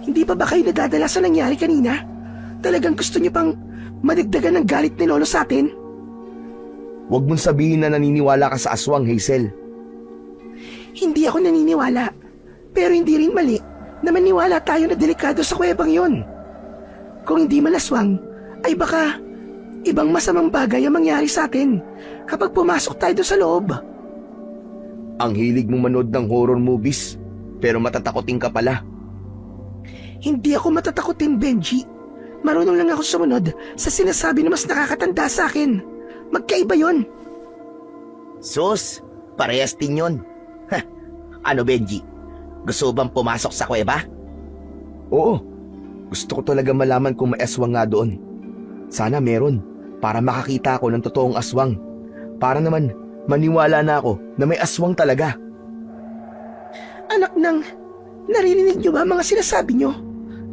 Hindi pa ba kayo nadadala sa nangyari kanina? Talagang gusto niyo pang madagdagan ng galit ni Lolo sa atin? Huwag mong sabihin na naniniwala ka sa aswang, Hazel. Hindi ako naniniwala. Pero hindi rin mali na maniwala tayo na delikado sa kuwebang yon. Kung hindi man aswang, ay baka ibang masamang bagay ang mangyari sa atin kapag pumasok tayo doon sa loob. Ang hilig mong manood ng horror movies, pero matatakotin ka pala. Hindi ako matatakotin, Benji. Marunong lang ako sumunod sa sinasabi na mas nakakatanda sa akin. Magkaiba yon. Sus, parehas din yun. Ha, ano Benji? Gusto bang pumasok sa kuweba? Oo, gusto ko talaga malaman kung may aswang nga doon. Sana meron, para makakita ako ng totoong aswang. Para naman maniwala na ako na may aswang talaga. Anak ng, naririnig niyo ba ang mga sinasabi niyo?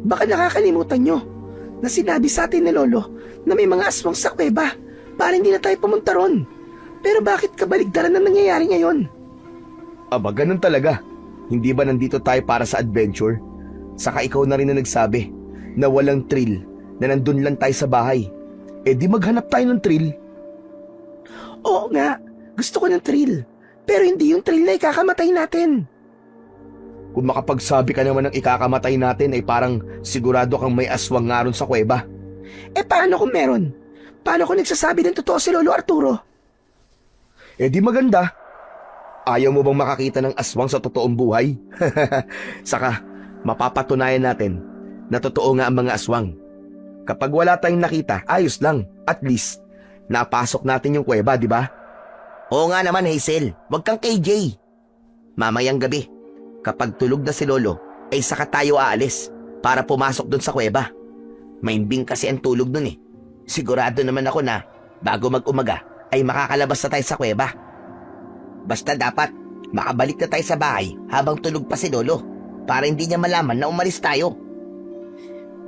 Baka nakakalimutan niyo na sinabi sa atin ni Lolo na may mga aswang sa kuweba para hindi na tayo pumunta ron. Pero bakit kabaligtaran ang nangyayari ngayon? Aba, ganun talaga. Hindi ba nandito tayo para sa adventure? Saka ikaw na rin na nagsabi na walang thrill, na nandun lang tayo sa bahay. Eh di maghanap tayo ng thrill. Oo nga, gusto ko ng thrill. Pero hindi yung thrill na ikakamatay natin. Kung makapagsabi ka naman ng ikakamatay natin ay parang sigurado kang may aswang nga ron sa kuweba. Eh paano kung meron? Paano kung nagsasabi ng totoo si Lolo Arturo? Eh di maganda. Ayaw mo bang makakita ng aswang sa totoong buhay? Saka, mapapatunayan natin na totoo nga ang mga aswang. Kapag wala tayong nakita, ayos lang. At least, napasok natin yung kuweba, di ba? Oo nga naman Hazel, wag kang KJ. Mamayang gabi, kapag tulog na si Lolo, ay saka tayo aalis para pumasok dun sa kuweba. Mainbing kasi ang tulog dun eh. Sigurado naman ako na bago mag-umaga ay makakalabas na tayo sa kuweba. Basta dapat makabalik na tayo sa bahay habang tulog pa si Lolo para hindi niya malaman na umalis tayo.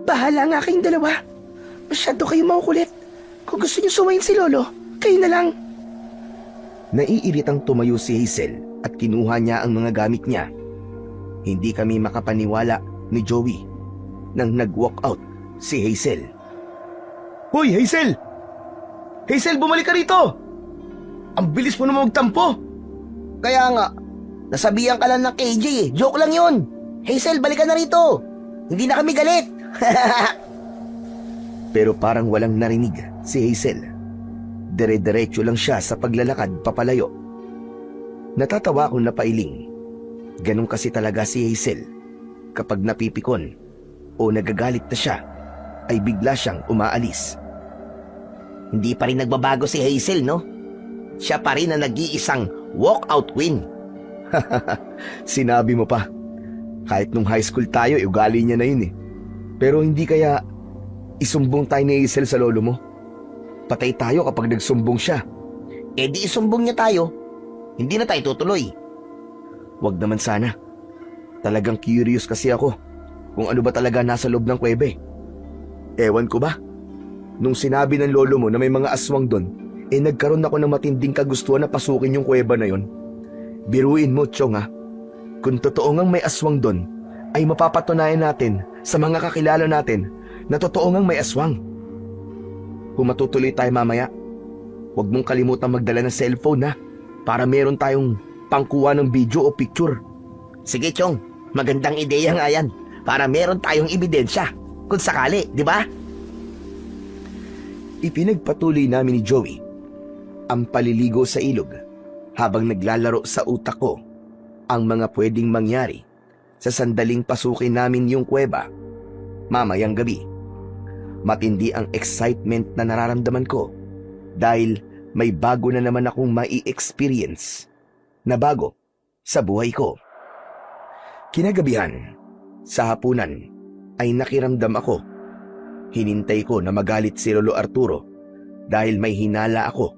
Bahala nga kayong dalawa. Masyado kayo makukulit. Kung gusto niyo sumayin si Lolo, kayo na lang. Naiiritang tumayo si Hazel at kinuha niya ang mga gamit niya. Hindi kami makapaniwala ni Joey nang nag-walk out si Hazel. Hoy, Hazel! Hazel, bumalik ka rito! Ang bilis mo naman magtampo! Kaya nga, nasabihan ka lang ng KJ eh. Joke lang yun. Hazel, balikan na rito. Hindi na kami galit. Pero parang walang narinig si Hazel. Dire-diretso lang siya sa paglalakad papalayo. Natatawa akong napailing. Ganun kasi talaga si Hazel. Kapag napipikon o nagagalit na siya, ay bigla siyang umaalis. Hindi pa rin nagbabago si Hazel, no? Siya pa rin na nag-iisang walkout queen. Sinabi mo pa. Kahit nung high school tayo, ugali niya na yun eh. Pero hindi kaya isumbong tayo ni Hazel sa lolo mo? Patay tayo kapag nagsumbong siya. Eh di isumbong niya tayo. Hindi na tayo tutuloy. Wag naman sana. Talagang curious kasi ako kung ano ba talaga nasa loob ng kuwebe. Ewan ko ba? Nung sinabi ng lolo mo na may mga aswang doon, eh nagkaroon ako ng matinding kagustuhan na pasukin yung kuweba na yon. Biruin mo, Chong ha. Kung totoo ngang may aswang doon, ay mapapatunayan natin sa mga kakilala natin na totoo ngang may aswang. Kung matutuloy tayo mamaya, huwag mong kalimutan magdala ng cellphone ha, para meron tayong pangkuha ng video o picture. Sige, Chong. Magandang ideya nga yan. Para meron tayong ebidensya. Kung sakali, di ba? Ipinagpatuloy namin ni Joey ang paliligo sa ilog habang naglalaro sa utak ko ang mga pwedeng mangyari sa sandaling pasukin namin yung kuweba mamayang gabi. Matindi ang excitement na nararamdaman ko dahil may bago na naman akong mai-experience na bago sa buhay ko. Kinagabihan, sa hapunan, ay nakiramdam ako. Hinintay ko na magalit si Lolo Arturo dahil may hinala ako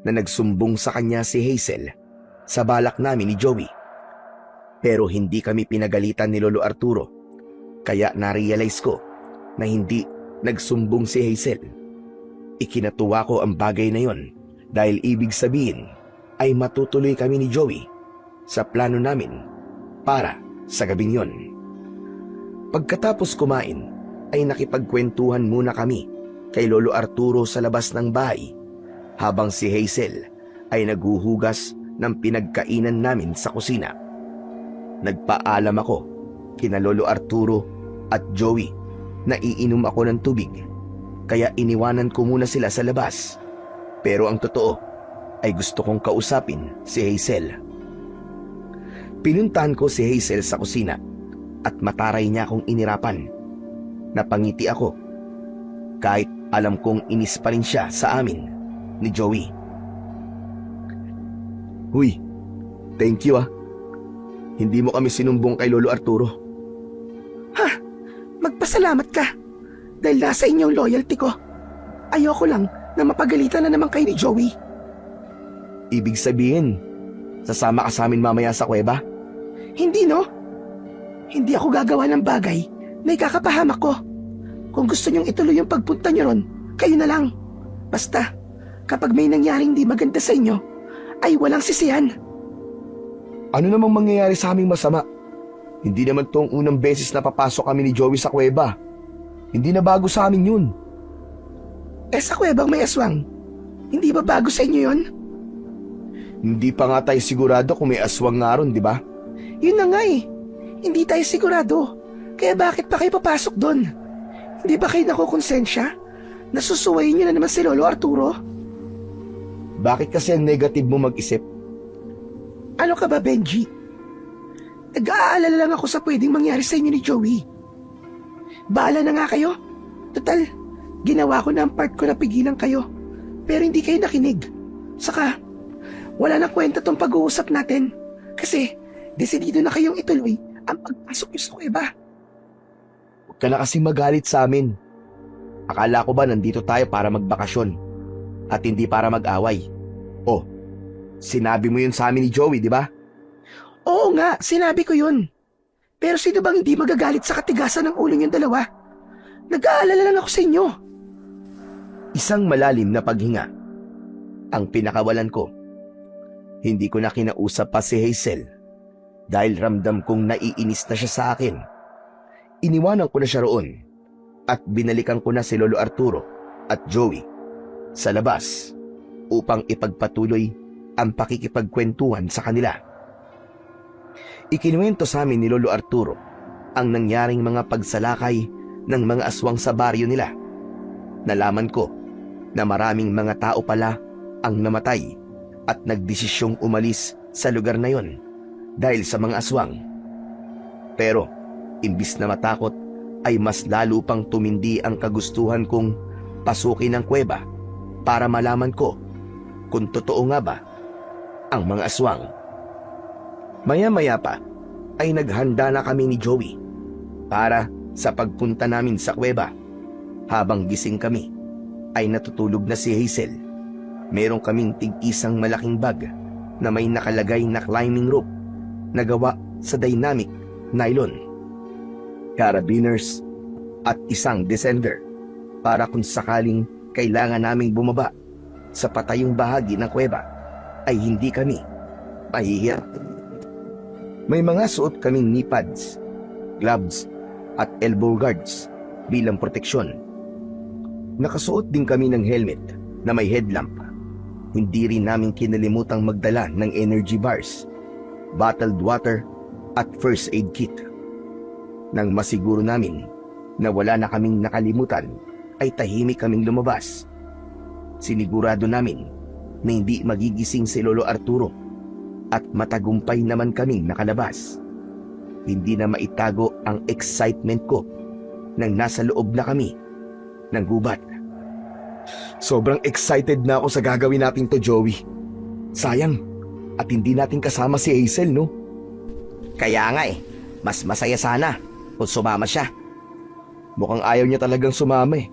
na nagsumbong sa kanya si Hazel sa balak namin ni Joey. Pero hindi kami pinagalitan ni Lolo Arturo, kaya na-realize ko na hindi nagsumbong si Hazel. Ikinatuwa ko ang bagay na yon dahil ibig sabihin ay matutuloy kami ni Joey sa plano namin para sa gabing yon. Pagkatapos kumain, ay nakipagkwentuhan muna kami kay Lolo Arturo sa labas ng bahay habang si Hazel ay naghuhugas ng pinagkainan namin sa kusina. Nagpaalam ako kina Lolo Arturo at Joey na iinom ako ng tubig, kaya iniwanan ko muna sila sa labas. Pero ang totoo ay gusto kong kausapin si Hazel. Pinuntahan ko si Hazel sa kusina at mataray niya akong inirapan. Napangiti ako kahit alam kong inis pa rin siya sa amin ni Joey. Huy, thank you ah. Hindi mo kami sinumbong kay Lolo Arturo. Ha? Magpasalamat ka. Dahil nasa inyo ang loyalty ko. Ayoko lang na mapagalitan na naman kayo ni Joey. Ibig sabihin, sasama ka sa amin mamaya sa kuweba? Hindi no? Hindi ako gagawa ng bagay na ikakapahamak ko. Kung gusto niyong ituloy yung pagpunta niyo ron, kayo na lang. Basta, kapag may nangyaring di maganda sa inyo, ay walang sisihan. Ano namang mangyayari sa aming masama? Hindi naman tong unang beses na papasok kami ni Joey sa kuweba. Hindi na bago sa amin yun. Sa kuwebang may aswang, hindi ba bago sa inyo yon? Hindi pa nga tayo sigurado kung may aswang nga ron, di ba? Yun na nga eh. Hindi tayo sigurado. Kaya bakit pa kayo papasok doon? Hindi ba kayo nakukonsensya? Nasusuwayin niyo na naman si Lolo Arturo? Bakit kasi ang negative mo mag-isip? Ano ka ba, Benji? Nag-aalala lang ako sa pwedeng mangyari sa inyo ni Joey. Bahala na nga kayo. Total, ginawa ko na ang part ko na pigilan kayo. Pero hindi kayo nakinig. Saka, wala na kwenta tong pag-uusap natin. Kasi, desidido na kayong ituloy ang pagpasok niyo sa kuweba. Huwag ka na kasi magalit sa amin. Akala ko ba nandito tayo para magbakasyon at hindi para mag-away? Oh, sinabi mo yun sa amin ni Joey, di ba? Oo nga, sinabi ko yun. Pero sino bang hindi magagalit sa katigasan ng ulo niyong dalawa? Nag-aalala lang ako sa inyo. Isang malalim na paghinga ang pinakawalan ko. Hindi ko na kinausap pa si Hazel dahil ramdam kong naiinis na siya sa akin. Iniwanan ko na siya roon at binalikan ko na si Lolo Arturo at Joey sa labas upang ipagpatuloy ang pakikipagkwentuhan sa kanila. Ikinuwento sa amin ni Lolo Arturo ang nangyaring mga pagsalakay ng mga aswang sa baryo nila. Nalaman ko na maraming mga tao pala ang namatay at nagdesisyong umalis sa lugar na yon dahil sa mga aswang. Pero imbis na matakot ay mas lalo pang tumindi ang kagustuhan kong pasukin ang kuweba para malaman ko kung totoo nga ba ang mga aswang. Maya-maya pa ay naghanda na kami ni Joey para sa pagpunta namin sa kuweba. Habang gising kami ay natutulog na si Hazel. Meron kaming tig-isang malaking bag na may nakalagay na climbing rope na gawa sa dynamic nylon, carabiners at isang descender para kung sakaling kailangan naming bumaba sa patayong bahagi ng kuweba ay hindi kami mahihirap. May mga suot kaming knee pads, gloves at elbow guards bilang proteksyon. Nakasuot din kami ng helmet na may headlamp. Hindi rin namin kinalimutang magdala ng energy bars, bottled water at first aid kit. Nang masiguro namin na wala na kaming nakalimutan ay tahimik kaming lumabas. Sinigurado namin na hindi magigising si Lolo Arturo at matagumpay naman kaming nakalabas. Hindi na maitago ang excitement ko nang nasa loob na kami ng gubat. Sobrang excited na ako sa gagawin natin to, Joey. Sayang, at hindi natin kasama si Hazel, no? Kaya nga mas masaya sana kung sumama siya. Mukhang ayaw niya talagang sumama eh.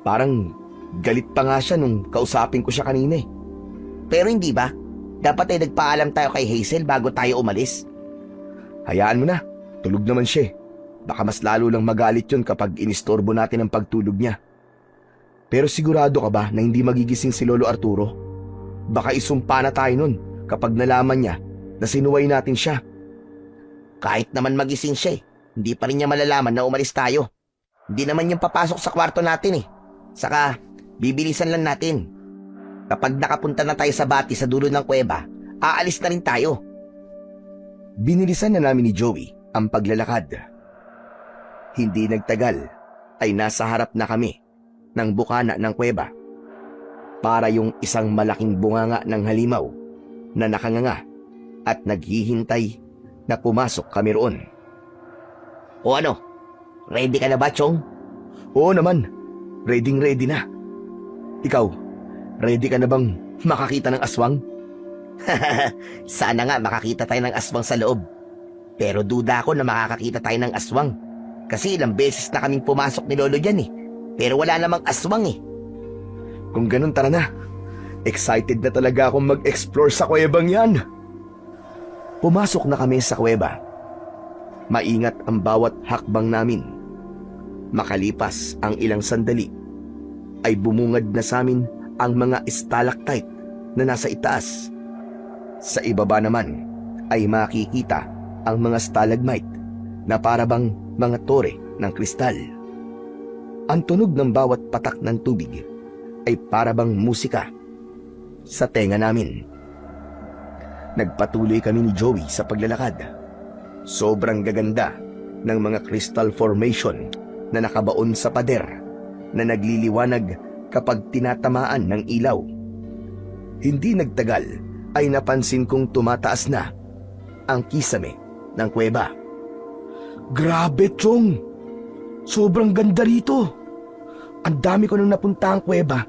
Parang galit pa nga siya nung kausapin ko siya kanina eh. Pero hindi ba? Dapat ay nagpaalam tayo kay Hazel bago tayo umalis. Hayaan mo na, tulog naman siya eh. Baka mas lalo lang magalit yun kapag inistorbo natin ang pagtulog niya. Pero sigurado ka ba na hindi magigising si Lolo Arturo? Baka isumpa na tayo nun kapag nalaman niya na sinuway natin siya. Kahit naman magising siya hindi pa rin niya malalaman na umalis tayo. Hindi naman yung papasok sa kwarto natin eh. Saka, bibilisan lang natin. Kapag nakapunta na tayo sa bati sa dulo ng kuweba, aalis na rin tayo. Binilisan na namin ni Joey ang paglalakad. Hindi nagtagal ay nasa harap na kami ng bukana ng kuweba. Para yung isang malaking bunganga ng halimaw na nakanganga at naghihintay na pumasok kami roon. O ano? Ready ka na ba, Chong? Oo naman, ready na. Ikaw, ready ka na bang makakita ng aswang? Sana nga makakita tayo ng aswang sa loob. Pero duda ako na makakakita tayo ng aswang. Kasi ilang beses na kaming pumasok ni Lolo dyan eh. Pero wala namang aswang eh. Kung ganun, tara na. Excited na talaga akong mag-explore sa kuwebang yan. Pumasok na kami sa kuweba. Maingat ang bawat hakbang namin. Makalipas ang ilang sandali, ay bumungad na sa amin ang mga stalactite na nasa itaas. Sa ibaba naman ay makikita ang mga stalagmite na parabang mga tore ng kristal. Ang tunog ng bawat patak ng tubig ay parabang musika sa tenga namin. Nagpatuloy kami ni Joey sa paglalakad. Sobrang gaganda ng mga crystal formation na nakabaon sa pader na nagliliwanag kapag tinatamaan ng ilaw. Hindi nagtagal ay napansin kong tumataas na ang kisame ng kuweba. Grabe, Chong! Sobrang ganda rito. Ang dami ko nang napunta ang kuweba,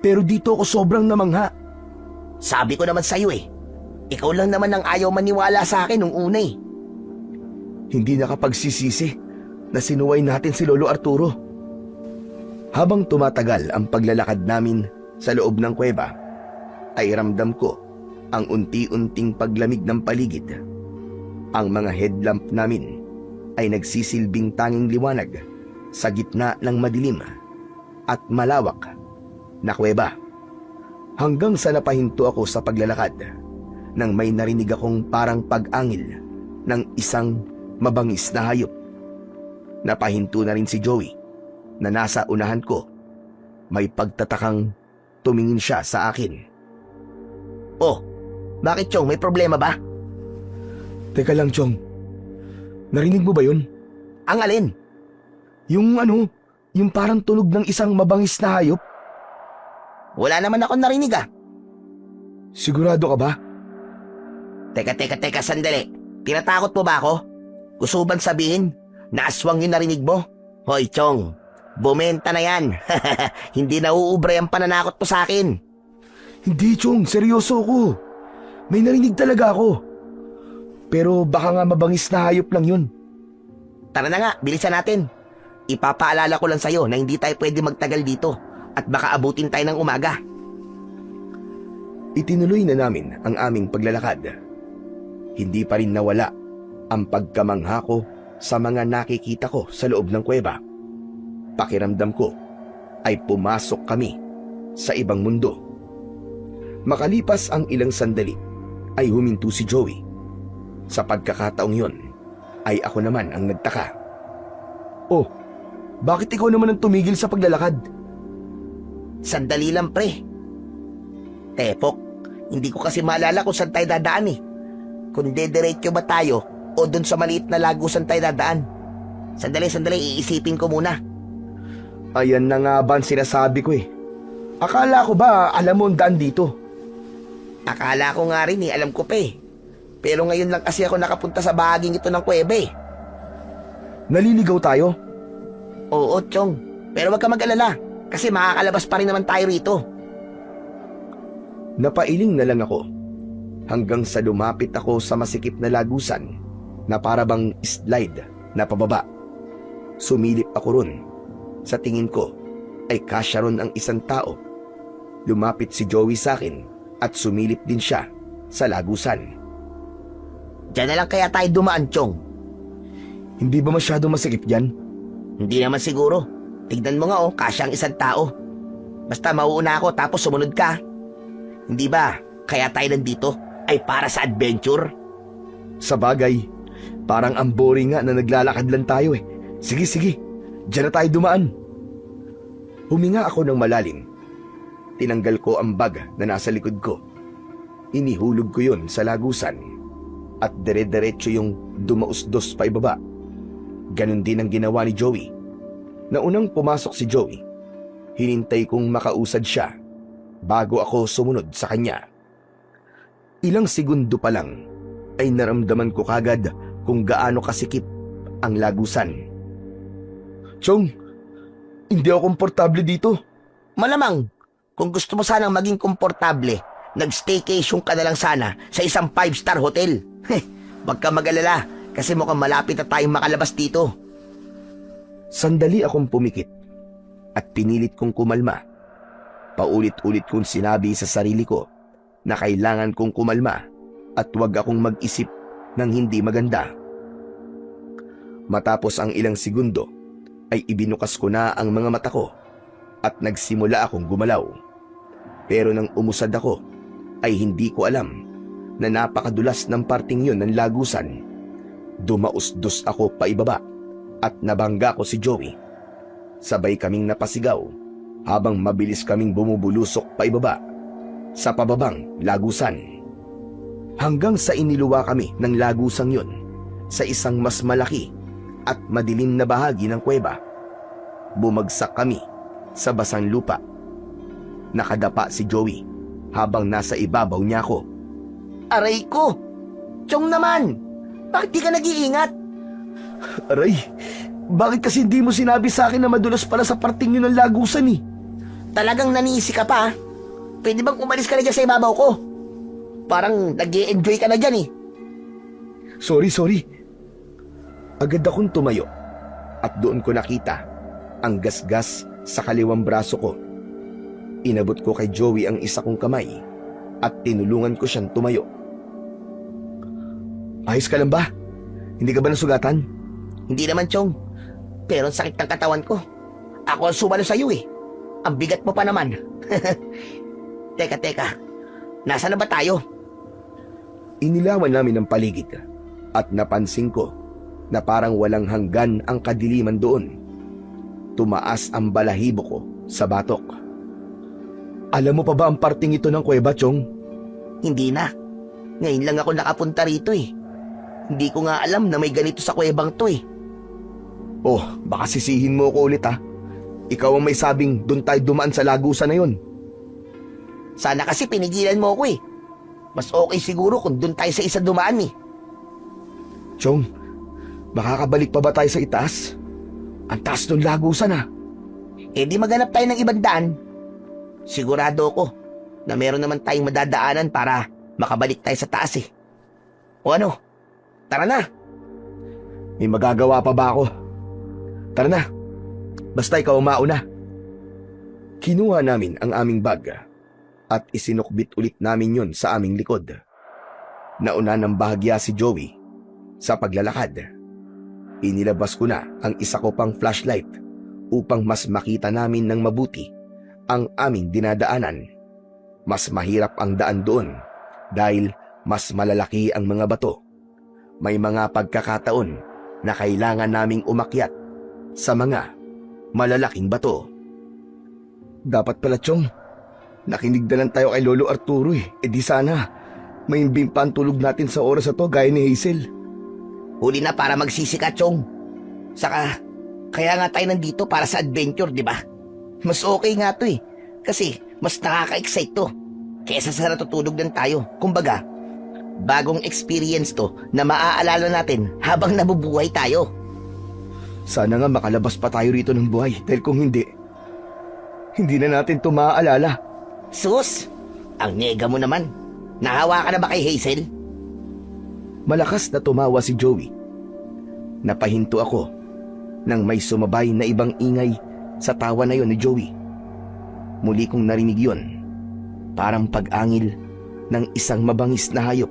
pero dito ako sobrang namangha. Sabi ko naman sa'yo eh. Ikaw lang naman ang ayaw maniwala sa akin nung una eh. Hindi nakapagsisisi na sinuway natin si Lolo Arturo. Habang tumatagal ang paglalakad namin sa loob ng kuweba, ay ramdam ko ang unti-unting paglamig ng paligid. Ang mga headlamp namin ay nagsisilbing tanging liwanag sa gitna ng madilim at malawak na kuweba. Hanggang sa napahinto ako sa paglalakad nang may narinig akong parang pag-angil ng isang mabangis na hayop. Napahinto na rin si Joey na nasa unahan ko. May pagtatakang tumingin siya sa akin. Oh, bakit Chong? May problema ba? Teka lang, Chong. Narinig mo ba yun? Ang alin? Yung parang tunog ng isang mabangis na hayop. Wala naman ako narinig ah. Sigurado ka ba? Teka, sandali. Tinatakot mo ba ako? Gusto bang sabihin na aswang yung narinig mo? Hoy, Chong, bumenta na yan. Hindi na uubra ang pananakot mo sa akin. Hindi, Chong. Seryoso ko. May narinig talaga ako. Pero baka nga mabangis na hayop lang yun. Tara na nga, bilisan natin. Ipapaalala ko lang sa'yo na hindi tayo pwede magtagal dito at baka abutin tayo ng umaga. Itinuloy na namin ang aming paglalakad. Hindi pa rin nawala ang pagkamangha ko sa mga nakikita ko sa loob ng kuweba. Pakiramdam ko ay pumasok kami sa ibang mundo. Makalipas ang ilang sandali ay huminto si Joey. Sa pagkakataong yon ay ako naman ang nagtaka. Oh, bakit ikaw naman ang tumigil sa paglalakad? Sandali lang pre. Tepok, hindi ko kasi maalala kung saan tayo dadaan eh. Kung dediretso ba tayo o dun sa maliit na lagusan tayo dadaan. Sandali, iisipin ko muna. Ayan na nga ba ang sinasabi ko eh. Akala ko ba alam mo ang daan dito? Akala ko nga rin eh, alam ko pa eh. Pero ngayon lang kasi ako nakapunta sa bahaging ito ng kuweba eh. Naliligaw tayo? Oo, Chong. Pero wag ka mag-alala kasi makakalabas pa rin naman tayo rito. Napailing na lang ako hanggang sa lumapit ako sa masikip na lagusan na parabang slide na pababa. Sumilip ako ron. Sa tingin ko ay kasya ron ang isang tao. Lumapit si Joey sa akin at sumilip din siya sa lagusan. Diyan na lang kaya tayo dumaan, Chong. Hindi ba masyado masikip dyan? Hindi naman siguro. Tignan mo nga oh, kasya ang isang tao. Basta mauuna ako tapos sumunod ka. Hindi ba, kaya tayo nandito ay para sa adventure? Sa bagay, Parang ang boring nga na naglalakad lang tayo eh. Sige, sige. Diyan na tayo dumaan. Huminga ako ng malalim. Tinanggal ko ang bag na nasa likod ko. Inihulog ko yun sa lagusan. At dire-diretso yung dumausdos pa ibaba. Ganon din ang ginawa ni Joey. Naunang pumasok si Joey, hinintay kong makausad siya bago ako sumunod sa kanya. Ilang segundo pa lang ay naramdaman ko kagad kung gaano kasikip ang lagusan. Chong, hindi ako komportable dito. Malamang, kung gusto mo sanang maging komportable, nag-staycation ka na lang sana sa isang 5-star hotel. Huwag ka mag-alala kasi mukhang malapit na tayong makalabas dito. Sandali akong pumikit at pinilit kong kumalma. Paulit-ulit kong sinabi sa sarili ko na kailangan kong kumalma at huwag akong mag-isip ng hindi maganda. Matapos ang ilang segundo ay ibinukas ko na ang mga mata ko at nagsimula akong gumalaw. Pero nang umusad ako ay hindi ko alam na napakadulas ng parting yun ng lagusan. Dumausdos ako paibaba at nabangga ko si Joey. Sabay kaming napasigaw habang mabilis kaming bumubulusok paibaba sa pababang lagusan. Hanggang sa iniluwa kami ng lagusang yun sa isang mas malaki at madilim na bahagi ng kuweba. Bumagsak kami sa basang lupa. Nakadapa si Joey habang nasa ibabaw niya ako. Aray ko! Chong naman! Bakit di ka nag-iingat? Aray, bakit kasi hindi mo sinabi sa akin na madulas pala sa parting yun ng lagusan eh? Talagang nanisi ka pa, ha? Pwede bang umalis ka na dyan sa ibabaw ko? Parang nag-i-enjoy ka na dyan eh. Sorry. Agad akong tumayo at doon ko nakita ang gasgas sa kaliwang braso ko. Inabot ko kay Joey ang isa kong kamay at tinulungan ko siyang tumayo. Ayos ka lang ba? Hindi ka ba nasugatan? Hindi naman, Chong. Pero ang sakit ng katawan ko. Ako ang sumalo sa'yo eh. Ang bigat mo pa naman. Teka. Nasaan na ba tayo? Inilawan namin ang paligid at napansin ko na parang walang hanggan ang kadiliman doon. Tumaas ang balahibo ko sa batok. Alam mo pa ba ang parting ito ng kuweba, Chong? Hindi na. Ngayon lang ako nakapunta rito eh. Hindi ko nga alam na may ganito sa kuwebang to eh. Oh, baka sisihin mo ko ulit ha. Ikaw ang may sabing doon tayo dumaan sa lagusan na yon. Sana kasi pinigilan mo ako eh. Mas okay siguro kung doon tayo sa isa dumaan eh. Chong, makakabalik pa ba tayo sa itaas? Ang taas ng lagusan ha. Eh di maghanap tayo ng ibang daan. Sigurado ko na meron naman tayong madadaanan para makabalik tayo sa taas eh. O ano? Tara na. May magagawa pa ba ako? Tara na. Basta ikaw mauna. Kinuha namin ang aming bag at isinukbit ulit namin yon sa aming likod. Nauna ng bahagya si Joey sa paglalakad. Inilabas ko na ang isa ko pang flashlight upang mas makita namin ng mabuti ang aming dinadaanan. Mas mahirap ang daan doon dahil mas malalaki ang mga bato. May mga pagkakataon na kailangan naming umakyat sa mga malalaking bato. Dapat pala, Chong. Nakinig na lang tayo kay Lolo Arturo eh. E di sana, may imbing pa ang tulog natin sa oras na to gaya ni Hazel. Huli na para magsisika, Chong. Saka, kaya nga tayo nandito para sa adventure, di ba? Mas okay nga to eh. Kasi, mas nakaka-excite to. Kesa sa natutulog lang tayo. Kumbaga, bagong experience to na maaalala natin habang nabubuhay tayo. Sana nga makalabas pa tayo rito ng buhay dahil kung hindi na natin ito maaalala. Sus! Ang nega mo naman. Nahawa ka na ba kay Hazel? Malakas na tumawa si Joey. Napahinto ako nang may sumabay na ibang ingay sa tawa na yon ni Joey. Muli kong narinig yon. Parang pag-angil ng isang mabangis na hayop.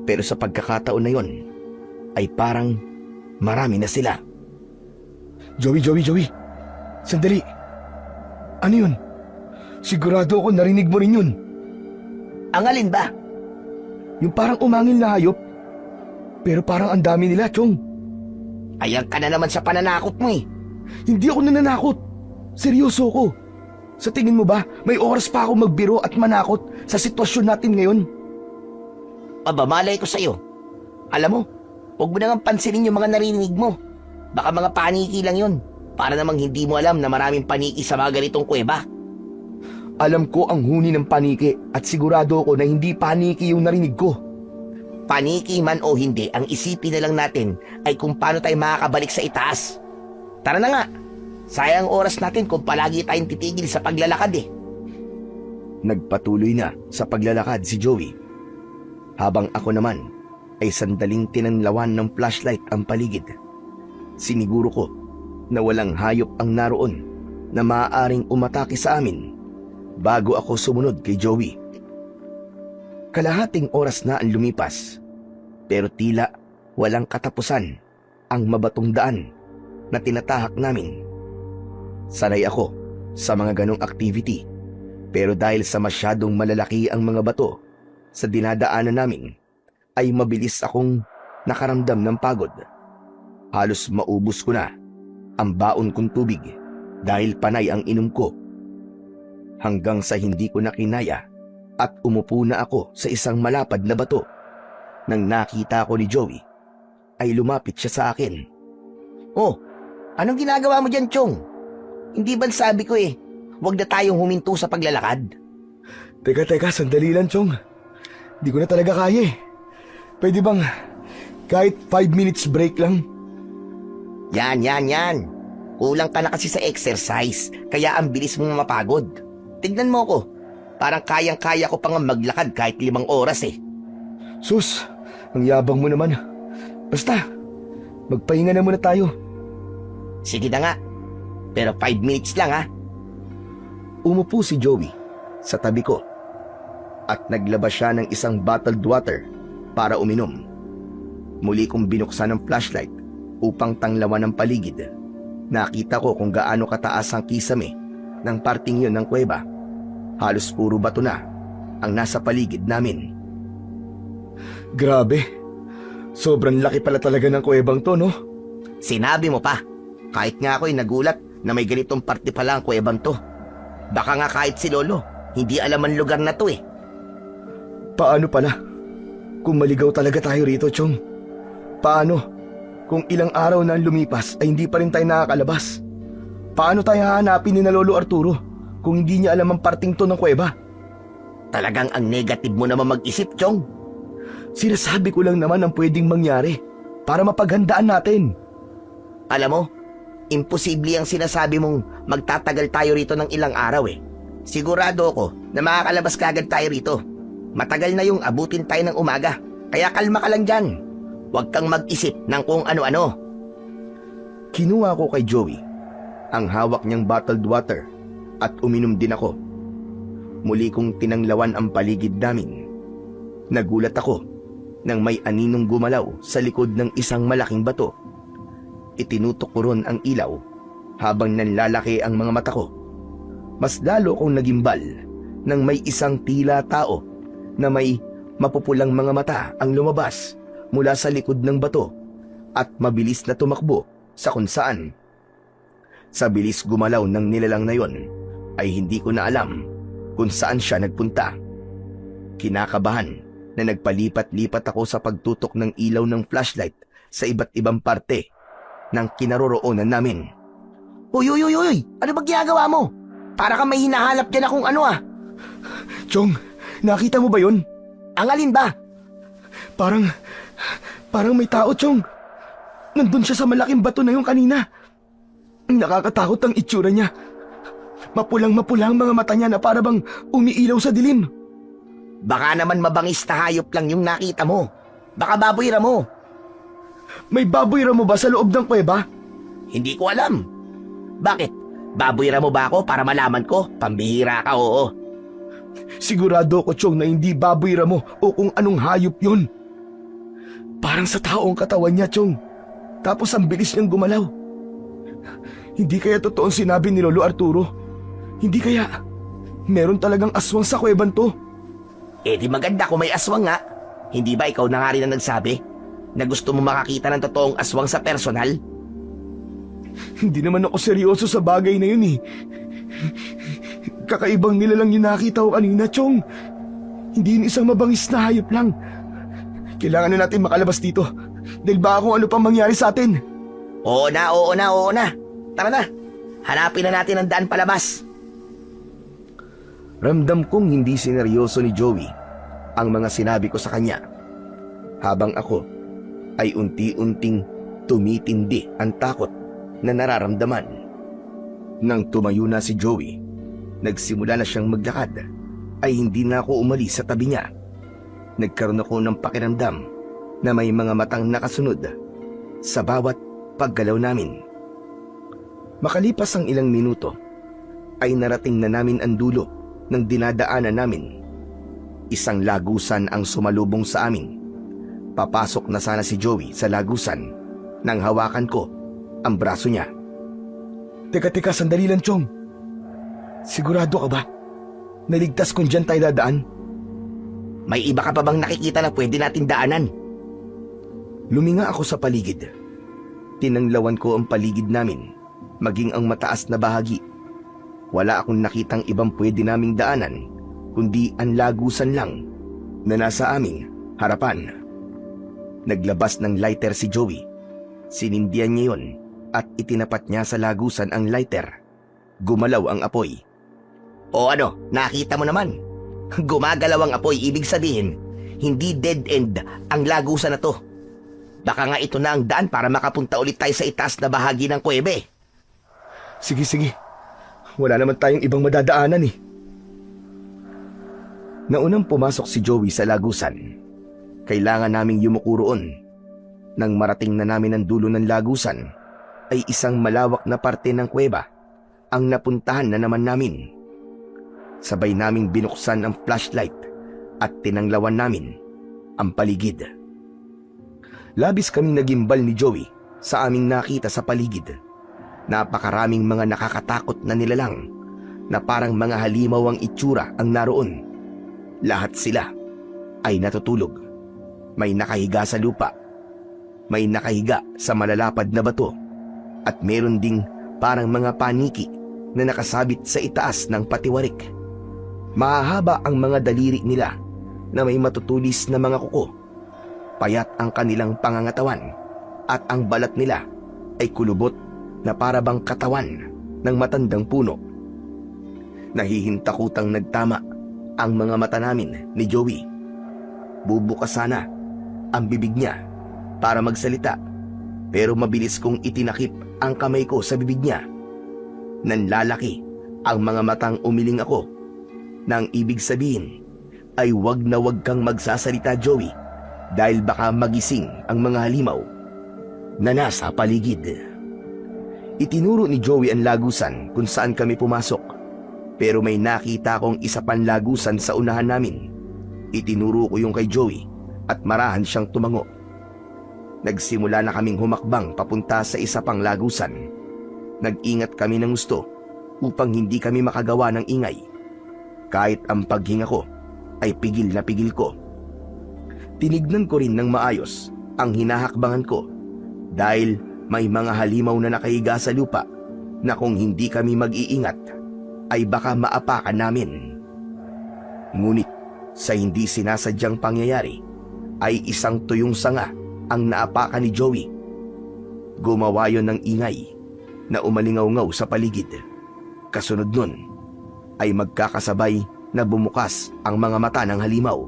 Pero sa pagkakataon na yon ay parang marami na sila. Joey! Sandali! Ano yun? Sigurado ako narinig mo rin yun. Ang alin ba? Yung parang umangil na hayop. Pero parang ang dami nila, Chong. Ayan ka na naman sa pananakot mo eh. Hindi ako nananakot. Seryoso ko. Sa tingin mo ba, may oras pa ako magbiro at manakot sa sitwasyon natin ngayon? Aba, malay ko sa'yo. Alam mo, huwag mo nang pansinin yung mga narinig mo. Baka mga paniki lang yun. Para namang hindi mo alam na maraming paniki sa mga ganitong kuweba. Alam ko ang huni ng paniki at sigurado ako na hindi paniki yung narinig ko. Paniki man o hindi, ang isipin na lang natin ay kung paano tayo makakabalik sa itaas. Tara na nga. Sayang oras natin kung palagi tayong titigil sa paglalakad eh. Nagpatuloy na sa paglalakad si Joey. Habang ako naman ay sandaling tinanlawan ng flashlight ang paligid. Siniguro ko na walang hayop ang naroon na maaaring umatake sa amin bago ako sumunod kay Joey. Kalahating oras na ang lumipas, pero tila walang katapusan ang mabatong daan na tinatahak namin. Sanay ako sa mga ganong activity, pero dahil sa masyadong malalaki ang mga bato sa dinadaanan namin, ay mabilis akong nakaramdam ng pagod. Halos maubos ko na ang baon kong tubig dahil panay ang inom ko. Hanggang sa hindi ko na kinaya at umupo na ako sa isang malapad na bato. Nang nakita ko ni Joey, ay lumapit siya sa akin. Oh, anong ginagawa mo dyan, Chong? Hindi ba sabi ko eh, huwag na tayong huminto sa paglalakad? Teka, sandali lang, Chong. Di ko na talaga kaya eh. Pwede bang kahit 5 minutes break lang? Yan. Kulang ka na kasi sa exercise, kaya ang bilis mong mapagod. Tignan mo ko, parang kayang-kaya ko pang maglakad kahit 5 oras eh. Sus, ang yabang mo naman. Basta, magpahinga na muna tayo. Sige na nga, pero 5 minutes lang ha. Umupo si Joey sa tabi ko at naglabas siya ng isang bottled water para uminom. Muli kong binuksan ang flashlight upang tanglawan ang paligid. Nakita ko kung gaano kataas ang kisame ng parting yun ng kuweba. Halos puro bato na ang nasa paligid namin. Grabe, sobrang laki pala talaga ng kuwebang to, no? Sinabi mo pa, kahit nga ako'y nagulat na may ganitong parte pala ang kuwebang to. Baka nga kahit si Lolo, hindi alam ang lugar na to eh. Paano pala? Kung maligaw talaga tayo rito, Chong. Paano? Kung ilang araw na ang lumipas ay hindi pa rin tayo nakakalabas. Paano tayo hahanapin ni na Lolo Arturo kung hindi niya alam ang parting to ng kuweba? Talagang ang negative mo naman mag-isip, Chong. Sinasabi ko lang naman ang pwedeng mangyari para mapaghandaan natin. Alam mo, imposible ang sinasabi mong magtatagal tayo rito ng ilang araw eh. Sigurado ako na makakalabas kagad tayo rito. Matagal na yung abutin tayo ng umaga, kaya kalma ka lang dyan. Huwag kang mag-isip ng kung ano-ano. Kinuha ko kay Joey ang hawak niyang bottled water at uminom din ako. Muli kong tinanglawan ang paligid namin. Nagulat ako nang may aninong gumalaw sa likod ng isang malaking bato. Itinutok ko ron ang ilaw habang nanlalaki ang mga mata ko. Mas lalo akong nagimbal nang may isang tila tao na may mapupulang mga mata ang lumabas mula sa likod ng bato at mabilis na tumakbo sa kung saan. Sa bilis gumalaw ng nilalang na yon ay hindi ko na alam kung saan siya nagpunta. Kinakabahan na nagpalipat-lipat ako sa pagtutok ng ilaw ng flashlight sa iba't ibang parte ng kinaroroonan namin. Uy! Ano ba ginagawa mo? Para ka may hinahanap dyan akong ano ah. Chong, nakita mo ba yon? Ang alin ba? Parang may tao, Chong. Nandun siya sa malaking bato na yung kanina. Nakakatakot ang itsura niya. Mapulang-mapula ang mga mata niya na para bang umiilaw sa dilim. Baka naman mabangis na hayop lang yung nakita mo. Baka baboy mo. May baboy mo ba sa loob ng kuweba? Hindi ko alam. Bakit? Baboy mo ba ako para malaman ko? Pambihira ka, oo. Sigurado ko, Chong, na hindi baboy mo o kung anong hayop yun. Parang sa taong katawan niya, Chong. Tapos ang bilis niyang gumalaw. Hindi kaya totoo ang sinabi ni Lolo Arturo? Hindi kaya meron talagang aswang sa kuweban to? Eh di maganda kung may aswang nga. Hindi ba ikaw na nga rin ang nagsabi? Na gusto mo makakita ng totoong aswang sa personal? Hindi naman ako seryoso sa bagay na yun eh. Kakaibang nilalang yung nakita ko kanina, Chong. Hindi yun isang mabangis na hayop lang. Kailangan na natin makalabas dito. Dahil baka kung ano pang mangyari sa atin. Oo na. Tara na. Hanapin na natin ang daan palabas. Ramdam kong hindi sineryoso ni Joey ang mga sinabi ko sa kanya. Habang ako ay unti-unting tumitindi ang takot na nararamdaman. Nang tumayo na si Joey, nagsimula na siyang maglakad, ay hindi na ako umalis sa tabi niya. Nagkaroon ako ng pakiramdam na may mga matang nakasunod sa bawat paggalaw namin. Makalipas ang ilang minuto, ay narating na namin ang dulo ng dinadaanan namin. Isang lagusan ang sumalubong sa amin. Papasok na sana si Joey sa lagusan nang hawakan ko ang braso niya. Teka, sandali lang, Chong. Sigurado ka ba? Naligtas kung dyan tayo dadaan? May iba ka pa bang nakikita na pwede natin daanan? Luminga ako sa paligid. Tinanglawan ko ang paligid namin, maging ang mataas na bahagi. Wala akong nakitang ibang pwede naming daanan, kundi ang lagusan lang na nasa aming harapan. Naglabas ng lighter si Joey. Sinindihan niya yun at itinapat niya sa lagusan ang lighter. Gumalaw ang apoy. O ano, nakita mo naman. Gumagalaw ang apoy, ibig sabihin, hindi dead end ang lagusan na to. Baka nga ito na ang daan para makapunta ulit tayo sa itaas na bahagi ng kuwebe. Sige. Wala naman tayong ibang madadaanan eh. Naunang pumasok si Joey sa lagusan. Kailangan naming yumuko roon. Nang marating na namin ang dulo ng lagusan, ay isang malawak na parte ng kuweba ang napuntahan na naman namin. Sabay naming binuksan ang flashlight at tinanglawan namin ang paligid. Labis kaming nagimbal ni Joey sa aming nakita sa paligid. Napakaraming mga nakakatakot na nilalang na parang mga halimaw ang itsura ang naroon. Lahat sila ay natutulog. May nakahiga sa lupa, may nakahiga sa malalapad na bato, at meron ding parang mga paniki na nakasabit sa itaas ng patiwarik. Mahahaba ang mga daliri nila na may matutulis na mga kuko. Payat ang kanilang pangangatawan at ang balat nila ay kulubot na parabang katawan ng matandang puno. Nahihintakutang nagtama ang mga mata namin ni Joey. Bubukas sana ang bibig niya para magsalita, pero mabilis kong itinakip ang kamay ko sa bibig niya. Nanlalaki ang mga matang umiling ako, nang ibig sabihin ay wag na wag kang magsasalita, Joey, dahil baka magising ang mga halimaw na nasa paligid. Itinuro ni Joey ang lagusan kung saan kami pumasok, pero may nakita akong isa pang lagusan sa unahan namin. Itinuro ko yung kay Joey at marahan siyang tumango. Nagsimula na kaming humakbang papunta sa isa pang lagusan. Nag-ingat kami ng gusto upang hindi kami makagawa ng ingay. Kahit ang paghinga ko ay pigil na pigil ko. Tinignan ko rin ng maayos ang hinahakbangan ko dahil may mga halimaw na nakahiga sa lupa na kung hindi kami mag-iingat ay baka maapakan namin. Ngunit sa hindi sinasadyang pangyayari ay isang tuyong sanga ang naapakan ni Joey. Gumawa yon ng ingay na umalingaw-ngaw sa paligid. Kasunod nun ay magkakasabay na bumukas ang mga mata ng halimaw.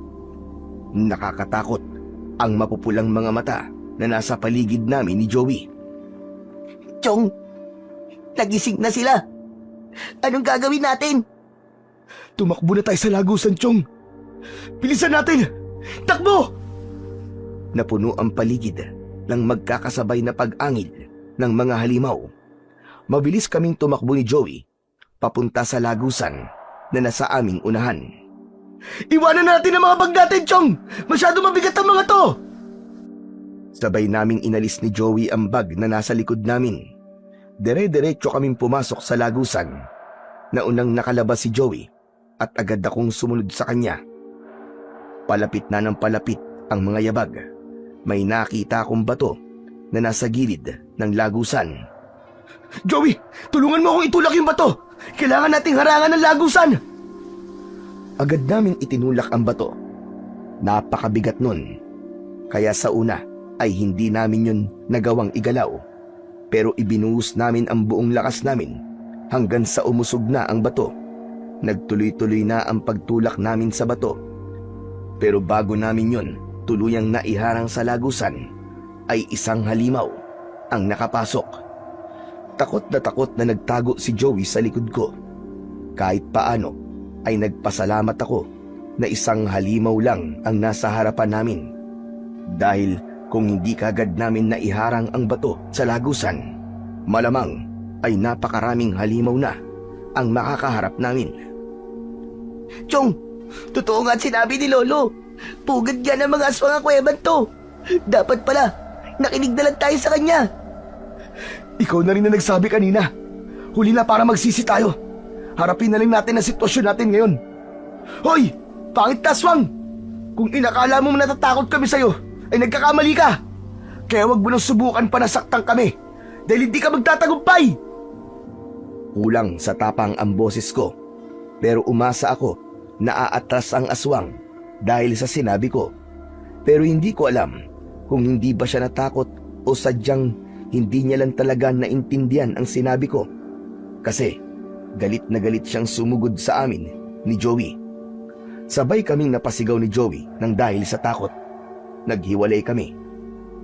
Nakakatakot ang mapupulang mga mata na nasa paligid namin ni Joey. Chong, nagising na sila. Anong gagawin natin? Tumakbo na tayo sa lagusan, Chong. Bilisan natin! Takbo! Napuno ang paligid ng magkakasabay na pag-angil ng mga halimaw. Mabilis kaming tumakbo ni Joey papunta sa lagusan na nasa aming unahan. Iwanan natin ang mga bag natin, Chong! Masyado mabigat ang mga to! Sabay naming inalis ni Joey ang bag na nasa likod namin. Dire-diretso kaming pumasok sa lagusan. Naunang nakalabas si Joey at agad akong sumunod sa kanya. Palapit na ng palapit ang mga yabag. may nakita akong bato na nasa gilid ng lagusan. Joey, tulungan mo akong itulak yung bato! Kailangan nating harangan ng lagusan! Agad namin itinulak ang bato. Napakabigat nun. Kaya sa una ay hindi namin yun nagawang igalaw. Pero ibinuhos namin ang buong lakas namin hanggang sa umusog na ang bato. Nagtuloy-tuloy na ang pagtulak namin sa bato. Pero bago namin yun tuluyang naiharang sa lagusan, ay isang halimaw ang nakapasok. Takot na nagtago si Joey sa likod ko. Kahit paano ay nagpasalamat ako na isang halimaw lang ang nasa harapan namin. Dahil kung hindi kagad namin naiharang ang bato sa lagusan, malamang ay napakaraming halimaw na ang makakaharap namin. Chong, totoo nga at sinabi ni Lolo. Pugad yan ang mga aswang ang kuweban to. Dapat pala, nakinig na lang tayo sa kanya. Ikaw na rin na nagsabi kanina. Huli na para magsisi tayo. Harapin na lang natin ang sitwasyon natin ngayon. Hoy! Pangit na aswang! Kung inakala mo natatakot kami sa'yo, ay nagkakamali ka. Kaya wag mo nang subukan pa na saktan kami. Dahil hindi ka magtatagumpay. Kulang sa tapang ang boses ko, pero umasa ako na aatras ang aswang dahil sa sinabi ko. Pero hindi ko alam kung hindi ba siya natakot o sadyang hindi niya lang talaga naintindihan ang sinabi ko. Kasi galit na galit siyang sumugod sa amin ni Joey. Sabay kaming napasigaw ni Joey nang dahil sa takot. Naghiwalay kami.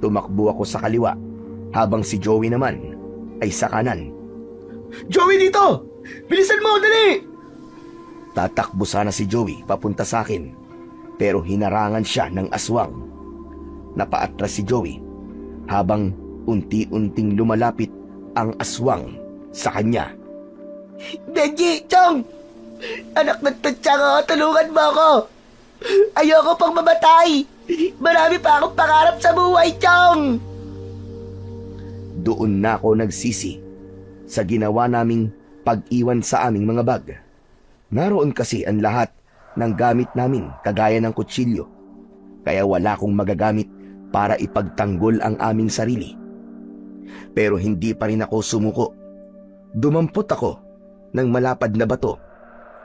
Tumakbo ako sa kaliwa habang si Joey naman ay sa kanan. Joey, dito! Bilisan mo, dali! Tatakbo sana si Joey papunta sa akin, pero hinarangan siya ng aswang. Napaatras si Joey habang unti-unting lumalapit ang aswang sa kanya. Benji, Chong! Anak ng tatsanga, tulungan mo ako! Ayoko pang mamatay! Marami pa akong pangarap sa buhay, Chong! Doon na ako nagsisi sa ginawa naming pag-iwan sa aming mga bag. Naroon kasi ang lahat ng gamit namin kagaya ng kutsilyo. Kaya wala akong magagamit para ipagtanggol ang aming sarili. Pero hindi pa rin ako sumuko. Dumampot ako ng malapad na bato.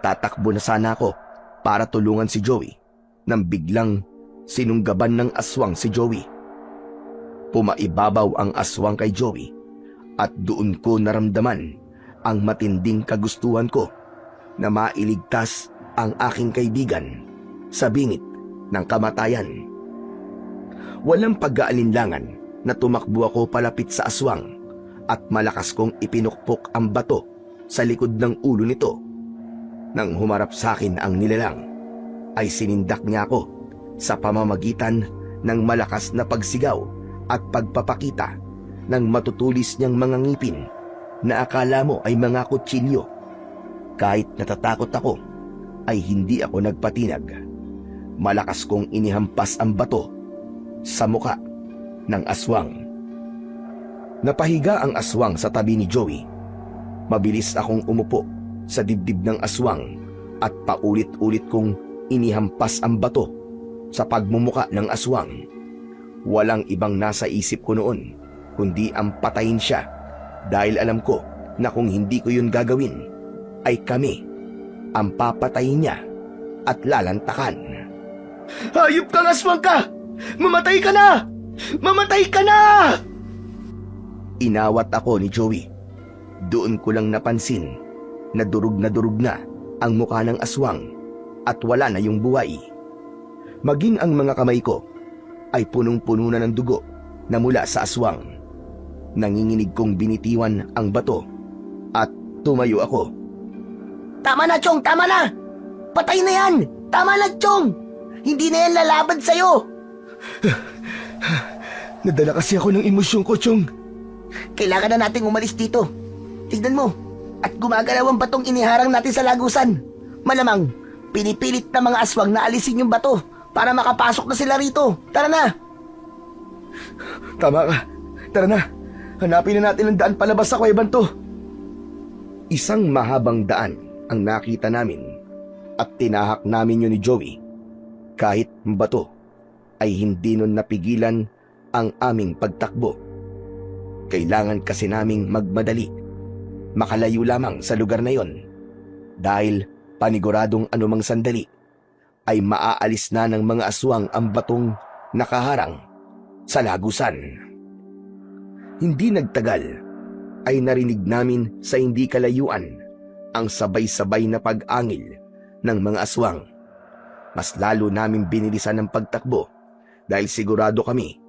Tatakbo na sana ako para tulungan si Joey nang biglang sinunggaban ng aswang si Joey. Pumaibabaw ang aswang kay Joey at doon ko naramdaman ang matinding kagustuhan ko na mailigtas ang aking kaibigan sa bingit ng kamatayan. Walang pag-aalinlangan na tumakbo ako palapit sa aswang at malakas kong ipinukpok ang bato sa likod ng ulo nito. Nang humarap sa akin ang nilalang, ay sinindak niya ako sa pamamagitan ng malakas na pagsigaw at pagpapakita ng matutulis niyang mga ngipin na akala mo ay mga kutsilyo. Kahit natatakot ako, ay hindi ako nagpatinag. Malakas kong inihampas ang bato sa muka ng aswang. Napahiga ang aswang sa tabi ni Joey. Mabilis akong umupo sa dibdib ng aswang at paulit-ulit kong inihampas ang bato sa pagmumuka ng aswang. Walang ibang nasa isip ko noon kundi ang patayin siya dahil alam ko na kung hindi ko yun gagawin ay kami ang papatayin niya at lalantakan. Hayop kang aswang ka! Mamatay ka na! Mamatay ka na! Inawat ako ni Joey. Doon ko lang napansin na durug na ang mukha ng aswang at wala na yung buhay. Maging ang mga kamay ko ay punong-puno na ng dugo na mula sa aswang. Nanginginig kong binitiwan ang bato at tumayo ako. Tama na, Chong! Tama na! Patay na yan! Tama na, Chong! Hindi na yan lalaban sa'yo! Nadala kasi ako ng emosyon ko, Chong. Kailangan na nating umalis dito. Tignan mo, at gumagalaw ang batong iniharang natin sa lagusan. Malamang, pinipilit na mga aswang na alisin yung bato para makapasok na sila rito. Tara na! Tama ka. Tara na. Hanapin na natin ang daan palabas sa kuwebang to. Isang mahabang daan ang nakita namin at tinahak namin yun ni Joey. Kahit bato ay hindi nun napigilan ang aming pagtakbo. Kailangan kasi naming magmadali, makalayo lamang sa lugar na yon, dahil paniguradong anumang sandali ay maaalis na ng mga aswang ang batong nakaharang sa lagusan. Hindi nagtagal ay narinig namin sa hindi kalayuan ang sabay-sabay na pag-angil ng mga aswang. Mas lalo namin binilisan ang pagtakbo dahil sigurado kami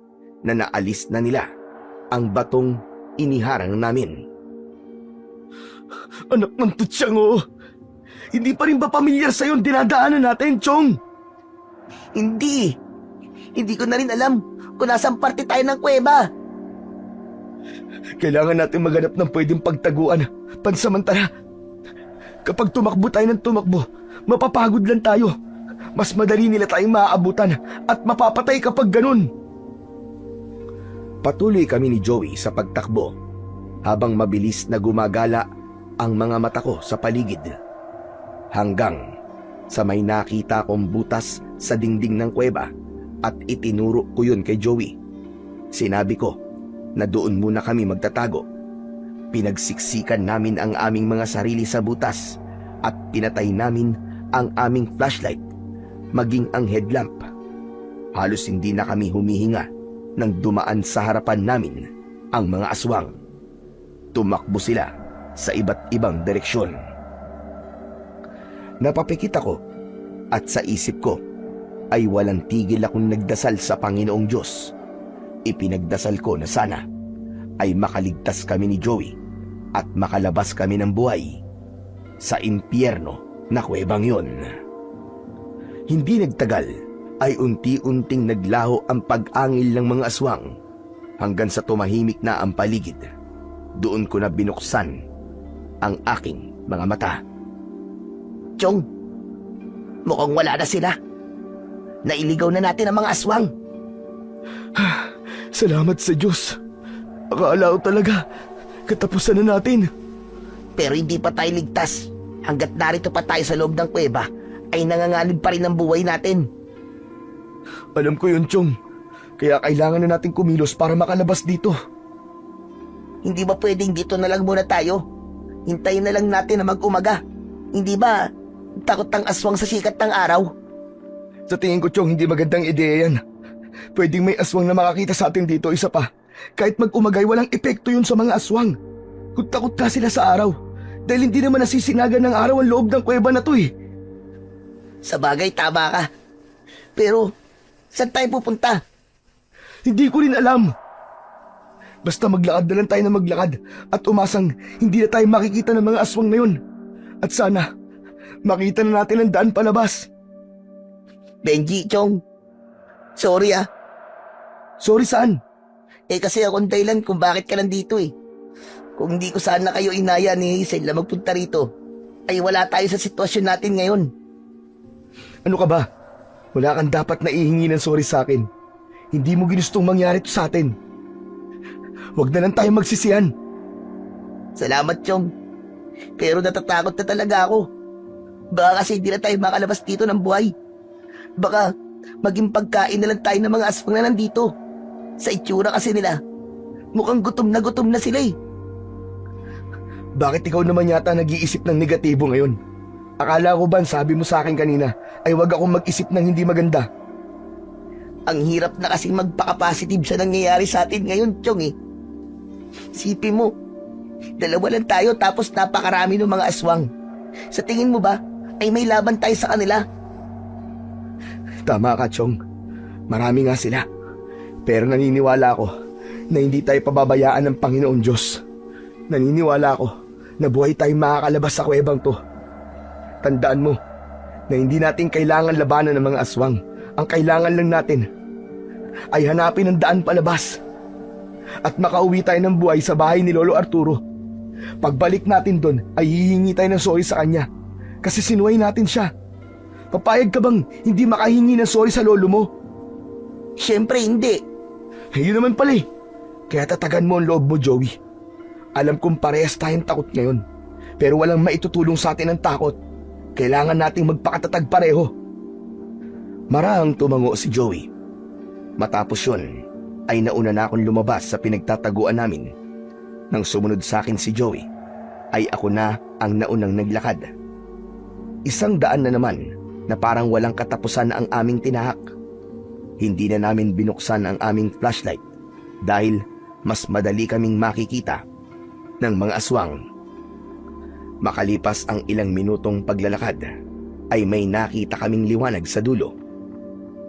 na naalis na nila ang batong iniharang namin. Anak ng tutsyang, hindi pa rin ba pamilyar sa'yo ang dinadaanan natin, Chong? Hindi. Hindi ko na rin alam kung nasang parte tayo ng kuweba. Kailangan natin maghanap ng pwedeng pagtaguan, pansamantala. Kapag tumakbo tayo ng tumakbo, mapapagod lang tayo. Mas madali nila tayong maaabutan at mapapatay kapag ganun. Patuloy kami ni Joey sa pagtakbo habang mabilis na gumagala ang mga mata ko sa paligid. Hanggang sa may nakita kong butas sa dingding ng kuweba at itinuro ko yun kay Joey. Sinabi ko na doon muna kami magtatago. Pinagsiksikan namin ang aming mga sarili sa butas at pinatay namin ang aming flashlight, maging ang headlamp. Halos hindi na kami humihinga nang dumaan sa harapan namin ang mga aswang. Tumakbo sila sa iba't ibang direksyon. Napapikit ako at sa isip ko ay walang tigil akong nagdasal sa Panginoong Diyos. Ipinagdasal ko na sana ay makaligtas kami ni Joey at makalabas kami ng buhay sa impyerno na kuwebang yon. Hindi nagtagal ay unti-unting naglaho ang pag-angil ng mga aswang hanggang sa tumahimik na ang paligid. Doon ko na binuksan ang aking mga mata. Chong, mukhang wala na sila. Nailigaw na natin ang mga aswang. Salamat sa Diyos. Akala ko talaga, katapusan na natin. Pero hindi pa tayo ligtas. Hanggat narito pa tayo sa loob ng kuweba, ay nanganganib pa rin ang buhay natin. Alam ko yun, Chong. Kaya kailangan na natin kumilos para makalabas dito. Hindi ba pwedeng dito na lang muna tayo? Hintayin na lang natin na mag-umaga. Hindi ba takot ang aswang sa sikat ng araw? Sa tingin ko, Chong, hindi magandang ideya yan. Pwedeng may aswang na makakita sa atin dito, isa pa. Kahit mag-umagay, walang epekto yun sa mga aswang. Kung takot ka sila sa araw, dahil hindi naman nasisinagan ng araw ang loob ng kuweba na to eh. Sa bagay, tama ka. Pero, saan tayo pupunta? Hindi ko rin alam. Basta maglakad na lang tayo na maglakad at umasang hindi na tayo makikita ng mga aswang na yun. At sana, makita na natin ang daan palabas. Benji, Chong. Sorry ah. Sorry saan? Kasi akong dahilan kung bakit ka nandito eh. Kung hindi ko sana kayo inaya ni Hazel na magpunta rito, ay wala tayo sa sitwasyon natin ngayon. Ano ka ba? Wala kang dapat na ihingi ng sorry sa akin. Hindi mo ginustong mangyari to sa atin. Huwag na lang tayo magsisihan. Salamat, Chong. Pero natatakot na talaga ako. Baka kasi hindi na tayo makalabas dito ng buhay. Baka maging pagkain na lang tayo ng mga aswang na nandito. Sa itsura kasi nila, mukhang gutom na sila eh. Bakit ikaw naman yata nag-iisip ng negatibo ngayon? Akala ko ba sabi mo sa akin kanina ay wag akong mag-isip ng hindi maganda? Ang hirap na kasing magpaka-positive sa nangyayari sa atin ngayon, Chong eh. Sipin mo, dalawa lang tayo tapos napakarami ng mga aswang. Sa tingin mo ba ay may laban tayo sa kanila? Tama ka, Chong. Marami nga sila. Pero naniniwala ako na hindi tayo pababayaan ng Panginoon Diyos. Naniniwala ako na buhay tayong makakalabas sa kuwebang to. Tandaan mo na hindi natin kailangan labanan ng mga aswang. Ang kailangan lang natin ay hanapin ang daan palabas. At makauwi tayo ng buhay sa bahay ni Lolo Arturo. Pagbalik natin doon ay hihingi tayo ng sorry sa kanya. Kasi sinuway natin siya. Papayag ka bang hindi makahingi ng sorry sa lolo mo? Siyempre hindi. Yun naman pala eh. Kaya tatagan mo ang loob mo, Joey. Alam kong parehas tayong takot ngayon. Pero walang maitutulong sa atin ang takot. Kailangan nating magpakatatag pareho. Marahang tumango si Joey. Matapos yun, ay nauna na akong lumabas sa pinagtataguan namin. Nang sumunod sa akin si Joey, ay ako na ang naunang naglakad. 100 na naman na parang walang katapusan ang aming tinahak. Hindi na namin binuksan ang aming flashlight dahil mas madali kaming makikita ng mga aswang. Makalipas ang ilang minutong paglalakad, ay may nakita kaming liwanag sa dulo.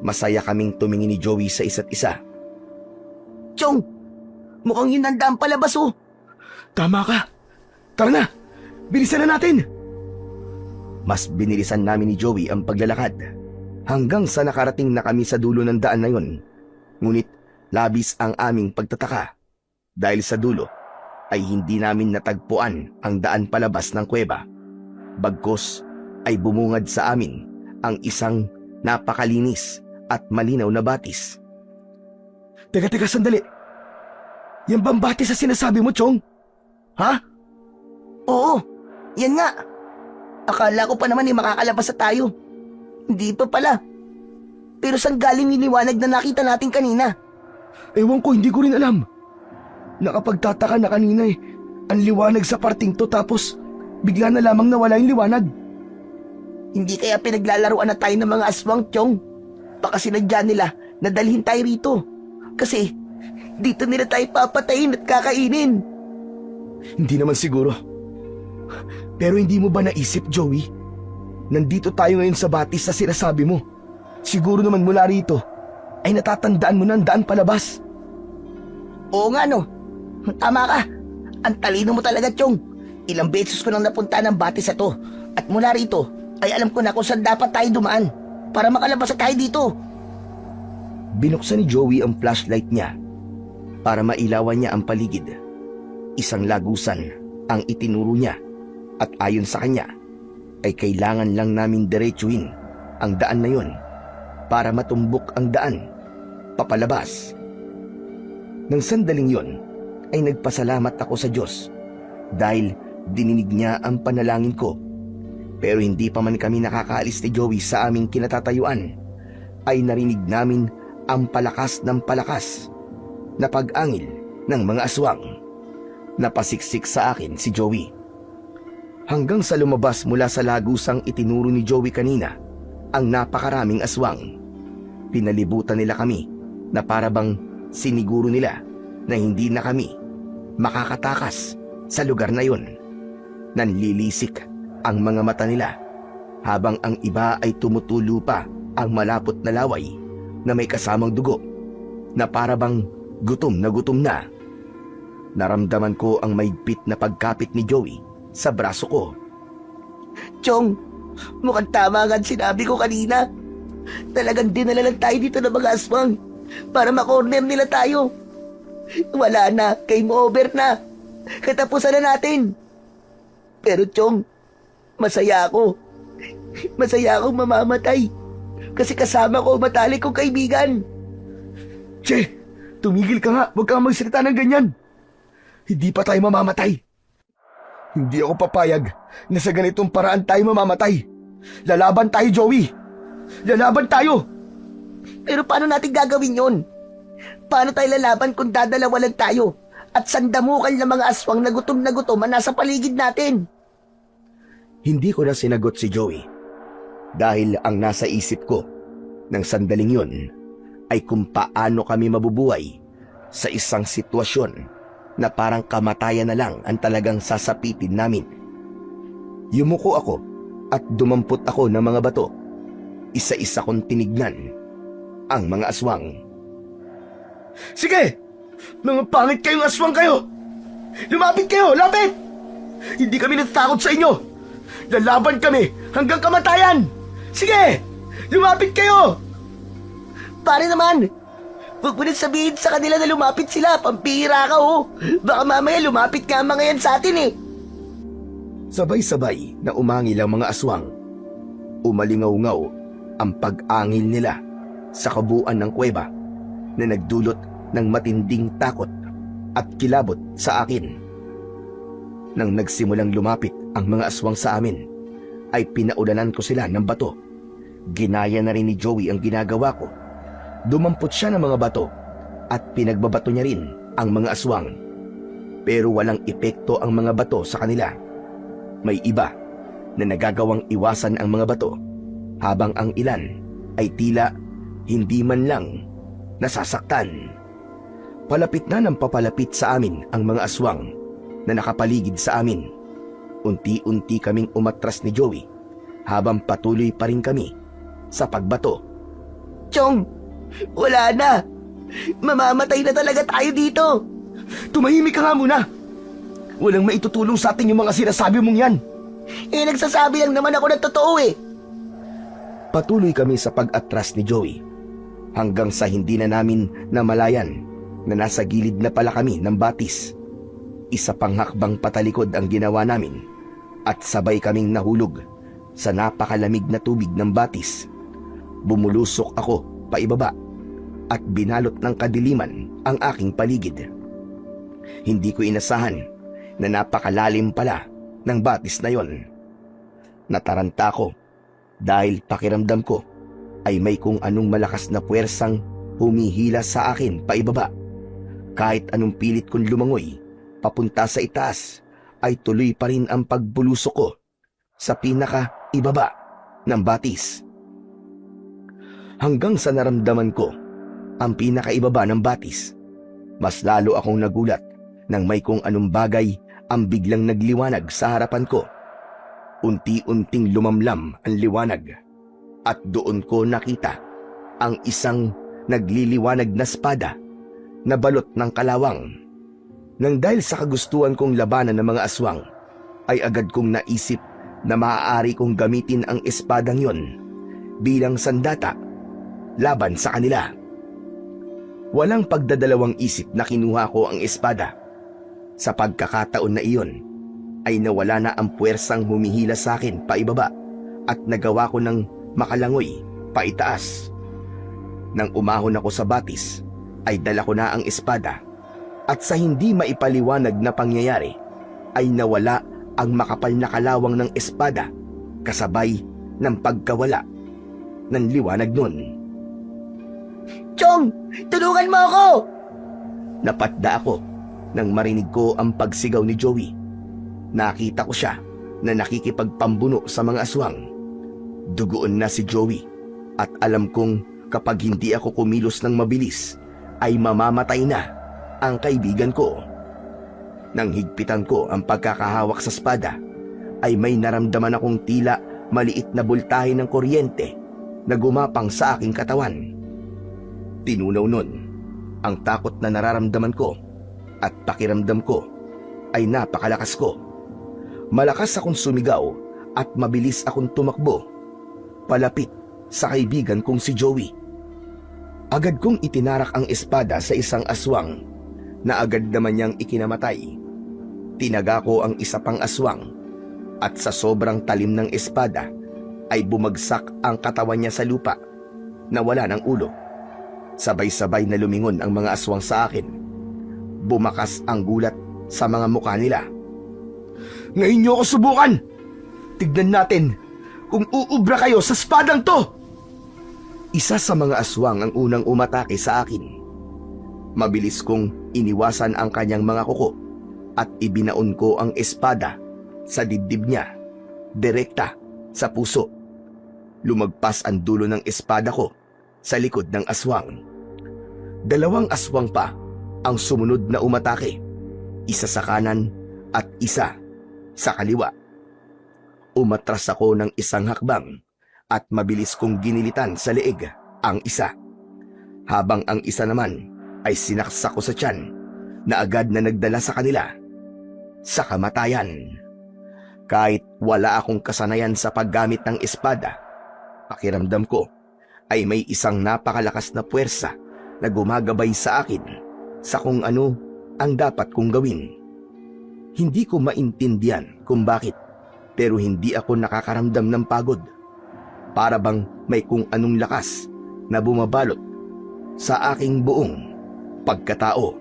Masaya kaming tumingin ni Joey sa isa't isa. Chong, mukhang yun ang daan palabas oh. Tama ka. Tara na, bilisan na natin. Mas binilisan namin ni Joey ang paglalakad hanggang sa nakarating na kami sa dulo ng daan na yun. Ngunit labis ang aming pagtataka dahil sa dulo ay hindi namin natagpuan ang daan palabas ng kuweba. Bagkus ay bumungad sa amin ang isang napakalinis at malinaw na batis. Teka, sandali. Yan bang batis sa sinasabi mo, Chong? Ha? Oo, yan nga. Akala ko pa naman makakalabas na tayo. Hindi pa pala. Pero saan galing yung liwanag na nakita natin kanina? Ewan ko, hindi ko rin alam. Nakapagtataka na kanina ang liwanag sa parting to tapos bigla na lamang nawala yung liwanag. Hindi kaya pinaglalaruan na tayo ng mga aswang, Chong. Baka sinadya nila na dalhin tayo rito. Kasi dito nila tayo papatayin at kakainin. Hindi naman siguro. Pero hindi mo ba naisip, Joey? Nandito tayo ngayon sa batis sa sinasabi mo. Siguro naman mula rito ay natatandaan mo na ang daan palabas. Oo nga no. Tama ka. Ang talino mo talaga, Chong. Ilang beses ko nang napunta ng batis sa to. At mula rito ay alam ko na kung saan dapat tayo dumaan para makalabas tayo dito. Binuksan ni Joey ang flashlight niya para mailawan niya ang paligid. Isang lagusan ang itinuro niya at ayon sa kanya ay kailangan lang namin diretsuhin ang daan na yun para matumbok ang daan papalabas. Nang sandaling yon ay nagpasalamat ako sa Diyos dahil dininig niya ang panalangin ko. Pero hindi pa man kami nakakaalis ni Joey sa aming kinatatayuan ay narinig namin ang palakas ng palakas na pag-angil ng mga aswang. Napasiksik sa akin si Joey. Hanggang sa lumabas mula sa lagusang itinuro ni Joey kanina ang napakaraming aswang. Pinalibutan nila kami na para bang siniguro nila na hindi na kami makakatakas sa lugar na yun. Nanlilisik ang mga mata nila habang ang iba ay tumutulo pa ang malapot na laway na may kasamang dugo na para bang gutom na. Naramdaman ko ang maigpit na pagkapit ni Joey sa braso ko. Chong, mukhang tama nga ang sinabi ko kanina. Talagang dinala lang tayo dito ng mga aswang para makorner nila tayo. Wala na, game over na. Katapusan na natin. Pero Chong, masaya ako. Masaya akong mamamatay. Kasi kasama ko matalik kong kaibigan. Che, tumigil ka nga. Huwag kang magsalita ng ganyan. Hindi pa tayo mamamatay. Hindi ako papayag na sa ganitong paraan tayo mamamatay. Lalaban tayo, Joey. Lalaban tayo. Pero paano natin gagawin yon? Paano tayo lalaban kung dadalawa lang tayo at sandamukal na mga aswang na gutom ang nasa paligid natin? Hindi ko na sinagot si Joey dahil ang nasa isip ko ng sandaling yun ay kung paano kami mabubuhay sa isang sitwasyon na parang kamatayan na lang ang talagang sasapitin namin. Yumuko ako at dumampot ako ng mga bato. Isa-isa kong tinignan ang mga aswang. Sige! Mga pangit kayong aswang kayo! Lumapit kayo! Lapit! Hindi kami natatakot sa inyo! Lalaban kami hanggang kamatayan! Sige! Lumapit kayo! Pare naman, huwag mo na sabihin sa kanila na lumapit sila. Pampihira ka oh. Baka mamaya lumapit nga ang mga yan sa atin eh. Sabay-sabay na umangil ang mga aswang. Umalingaw-ngaw ang pag-angil nila sa kabuuan ng kuweba na nagdulot ng matinding takot at kilabot sa akin. Nang nagsimulang lumapit ang mga aswang sa amin, ay pinaulanan ko sila ng bato. Ginaya na rin ni Joey ang ginagawa ko. Dumampot siya ng mga bato at pinagbabato niya rin ang mga aswang. Pero walang epekto ang mga bato sa kanila. May iba na nagagawang iwasan ang mga bato, habang ang ilan ay tila hindi man lang nasasaktan. Palapit na ng papalapit sa amin ang mga aswang na nakapaligid sa amin. Unti-unti kaming umatras ni Joey habang patuloy pa rin kami sa pagbato. Chong, wala na. Mamamatay na talaga tayo dito. Tumahimik ka nga muna! Walang maitutulong sa atin yung mga sinasabi mong yan. Nagsasabi lang naman ako ng totoo eh. Patuloy kami sa pag-atras ni Joey hanggang sa hindi na namin namalayan na nasa gilid na pala kami ng batis. Isa pang hakbang patalikod ang ginawa namin at sabay kaming nahulog sa napakalamig na tubig ng batis. Bumulusok ako paibaba at binalot ng kadiliman ang aking paligid. Hindi ko inasahan na napakalalim pala ng batis na yon. Nataranta ko dahil pakiramdam ko ay may kung anong malakas na puwersang humihila sa akin paibaba. Kahit anong pilit kong lumangoy papunta sa itaas, ay tuloy pa rin ang pagbulusok ko sa pinaka-ibaba ng batis. Hanggang sa naramdaman ko ang pinaka-ibaba ng batis, mas lalo akong nagulat nang may kung anong bagay ang biglang nagliwanag sa harapan ko. Unti-unting lumamlam ang liwanag at doon ko nakita ang isang nagliliwanag na espada na balot ng kalawang. Nang dahil sa kagustuhan kong labanan ng mga aswang, ay agad kong naisip na maaari kong gamitin ang espadang yon bilang sandata laban sa kanila. Walang pagdadalawang isip na kinuha ko ang espada. Sa pagkakataon na iyon, ay nawala na ang puwersang humihila sa akin paibaba at nagawa ko ng makalangoy paitaas. Nang umahon ako sa batis, ay dala ko na ang espada at sa hindi maipaliwanag na pangyayari, ay nawala ang makapal na kalawang ng espada kasabay ng pagkawala ng liwanag nun. Chong, tulungan mo ako! Napatda ako nang marinig ko ang pagsigaw ni Joey. Nakita ko siya na nakikipagpambuno sa mga aswang. Dugoon na si Joey at alam kong kapag hindi ako kumilos ng mabilis ay mamamatay na ang kaibigan ko. Nang higpitan ko ang pagkakahawak sa espada, ay may naramdaman akong tila maliit na bultahe ng kuryente na gumapang sa aking katawan. Tinunaw nun ang takot na nararamdaman ko at pakiramdam ko ay napakalakas ko. Malakas akong sumigaw at mabilis akong tumakbo palapit sa kaibigan kong si Joey. Agad kong itinarak ang espada sa isang aswang na agad naman niyang ikinamatay. Tinaga ko ang isa pang aswang at sa sobrang talim ng espada ay bumagsak ang katawan niya sa lupa na wala ng ulo. Sabay-sabay na lumingon ang mga aswang sa akin. Bumakas ang gulat sa mga mukha nila. Ngayon niyo ako subukan! Tignan natin kung uubra kayo sa espadang to! Isa sa mga aswang ang unang umatake sa akin. Mabilis kong iniwasan ang kanyang mga kuko at ibinaon ko ang espada sa dibdib niya, direkta sa puso. Lumagpas ang dulo ng espada ko sa likod ng aswang. Dalawang aswang pa ang sumunod na umatake, isa sa kanan at isa sa kaliwa. Umatras ako ng isang hakbang at mabilis kong ginilitan sa leeg ang isa, habang ang isa naman ay sinaksak ko sa tiyan na agad na nagdala sa kanila sa kamatayan. Kahit wala akong kasanayan sa paggamit ng espada, pakiramdam ko ay may isang napakalakas na puwersa na gumagabay sa akin sa kung ano ang dapat kong gawin. Hindi ko maintindihan kung bakit, pero hindi ako nakakaramdam ng pagod. Para bang may kung anong lakas na bumabalot sa aking buong pagkatao.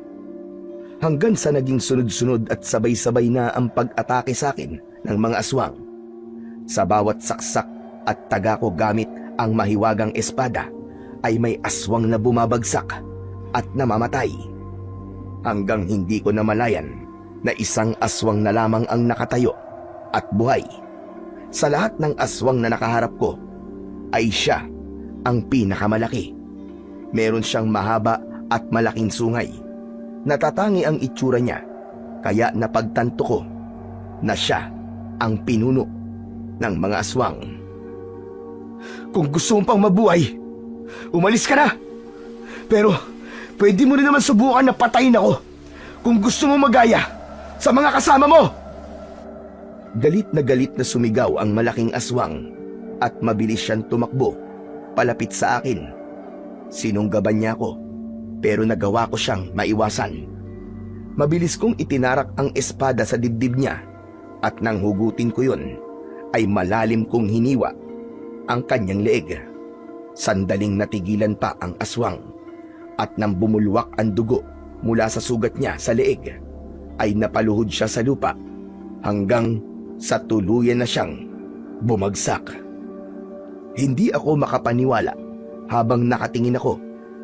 Hanggang sa naging sunod-sunod at sabay-sabay na ang pag-atake sa akin ng mga aswang. Sa bawat saksak at taga ko gamit ang mahiwagang espada, ay may aswang na bumabagsak at namamatay. Hanggang hindi ko namalayan na isang aswang na lamang ang nakatayo at buhay. Sa lahat ng aswang na nakaharap ko, ay siya ang pinakamalaki. Meron siyang mahaba at malaking sungay. Natatangi ang itsura niya, kaya napagtanto ko na siya ang pinuno ng mga aswang. Kung gusto mong pang mabuhay, umalis ka na. Pero pwede mo rin naman subukan na patayin ako kung gusto mo magaya sa mga kasama mo. Galit na sumigaw ang malaking aswang at mabilis siyang tumakbo palapit sa akin. Sinunggaban niya ako, pero nagawa ko siyang maiwasan. Mabilis kong itinarak ang espada sa dibdib niya at nang hugutin ko yun, ay malalim kong hiniwa ang kanyang leeg. Sandaling natigilan pa ang aswang at nang bumulwak ang dugo mula sa sugat niya sa leeg, ay napaluhod siya sa lupa hanggang sa tuluyan na siyang bumagsak. Hindi ako makapaniwala habang nakatingin ako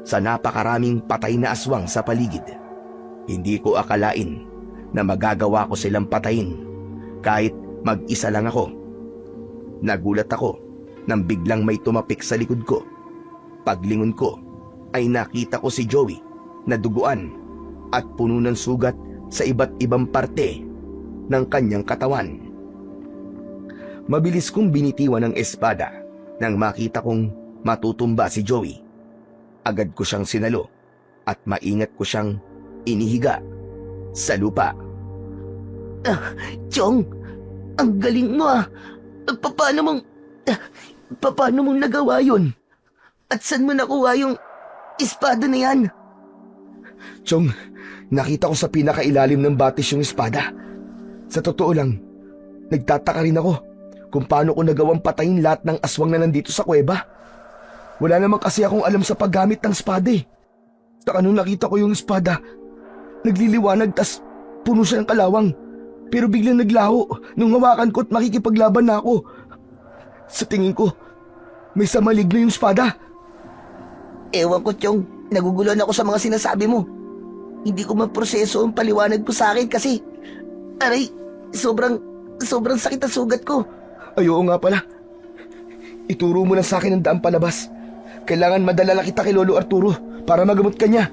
sa napakaraming patay na aswang sa paligid. Hindi ko akalain na magagawa ko silang patayin kahit mag-isa lang ako. Nagulat ako nang biglang may tumapik sa likod ko. Paglingon ko ay nakita ko si Joey na duguan at puno ng sugat sa iba't ibang parte ng kanyang katawan. Mabilis kong binitiwan ng espada nang makita kong matutumba si Joey. Agad ko siyang sinalo at maingat ko siyang inihiga sa lupa. Chong, ang galing mo ah. Paano mong nagawa yun? At saan mo nakuha yung espada na yan? Chong, nakita ko sa pinakailalim ng batis yung espada. Sa totoo lang, nagtataka rin ako kung paano ko nagawang patayin lahat ng aswang na nandito sa kuweba. Wala naman kasi akong alam sa paggamit ng espada eh. Saka nung nakita ko yung espada, nagliliwanag tas puno siya ng kalawang. Pero biglang naglaho nung hawakan ko at makikipaglaban na ako. Sa tingin ko, may sa maligno yung espada. Ewan ko, Chong. Nagugulan ako sa mga sinasabi mo. Hindi ko maproseso ang paliwanag mo sa akin kasi, aray, sobrang sakit ang sugat ko. Ay, oo nga pala. Ituro mo na sa akin ang daan palabas. Kailangan madala na kita kay Lolo Arturo para magamot ka niya.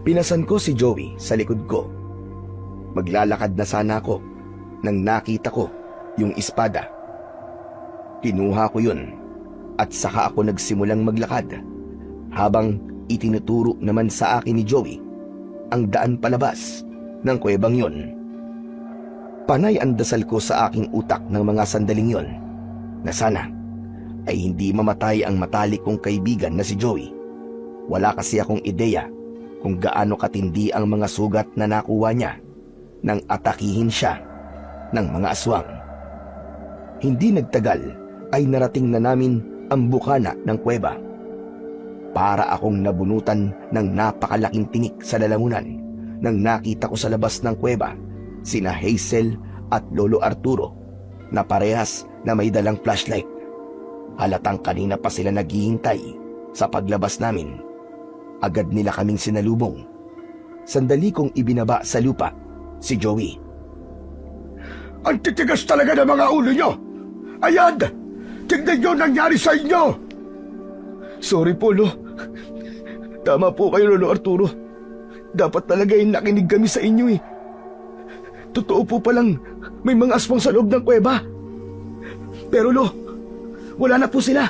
Pinasan ko si Joey sa likod ko. Maglalakad na sana ako nang nakita ko yung espada. Kinuha ko yun at saka ako nagsimulang maglakad habang itinuturo naman sa akin ni Joey ang daan palabas ng kuwebang yun. Panay ang dasal ko sa aking utak ng mga sandaling yon na sana ay hindi mamatay ang matalik kong kaibigan na si Joey. Wala kasi akong ideya kung gaano katindi ang mga sugat na nakuha niya nang atakihin siya ng mga aswang. Hindi nagtagal ay narating na namin ang bukana ng kuweba. Para akong nabunutan ng napakalaking tinik sa lalamunan nang nakita ko sa labas ng kuweba sina Hazel at Lolo Arturo na parehas na may dalang flashlight. Halatang kanina pa sila naghihintay sa paglabas namin. Agad nila kaming sinalubong. Sandali kong ibinaba sa lupa si Joey. Ang titigas talaga ng mga ulo nyo. Ayan! Tignan nyo nangyari sa inyo! Sorry po, Lo. Tama po kayo, Lolo Arturo. Dapat talaga yung nakinig kami sa inyo eh. Totoo po palang may mga aswang sa loob ng kuweba. Pero Lo, wala na po sila.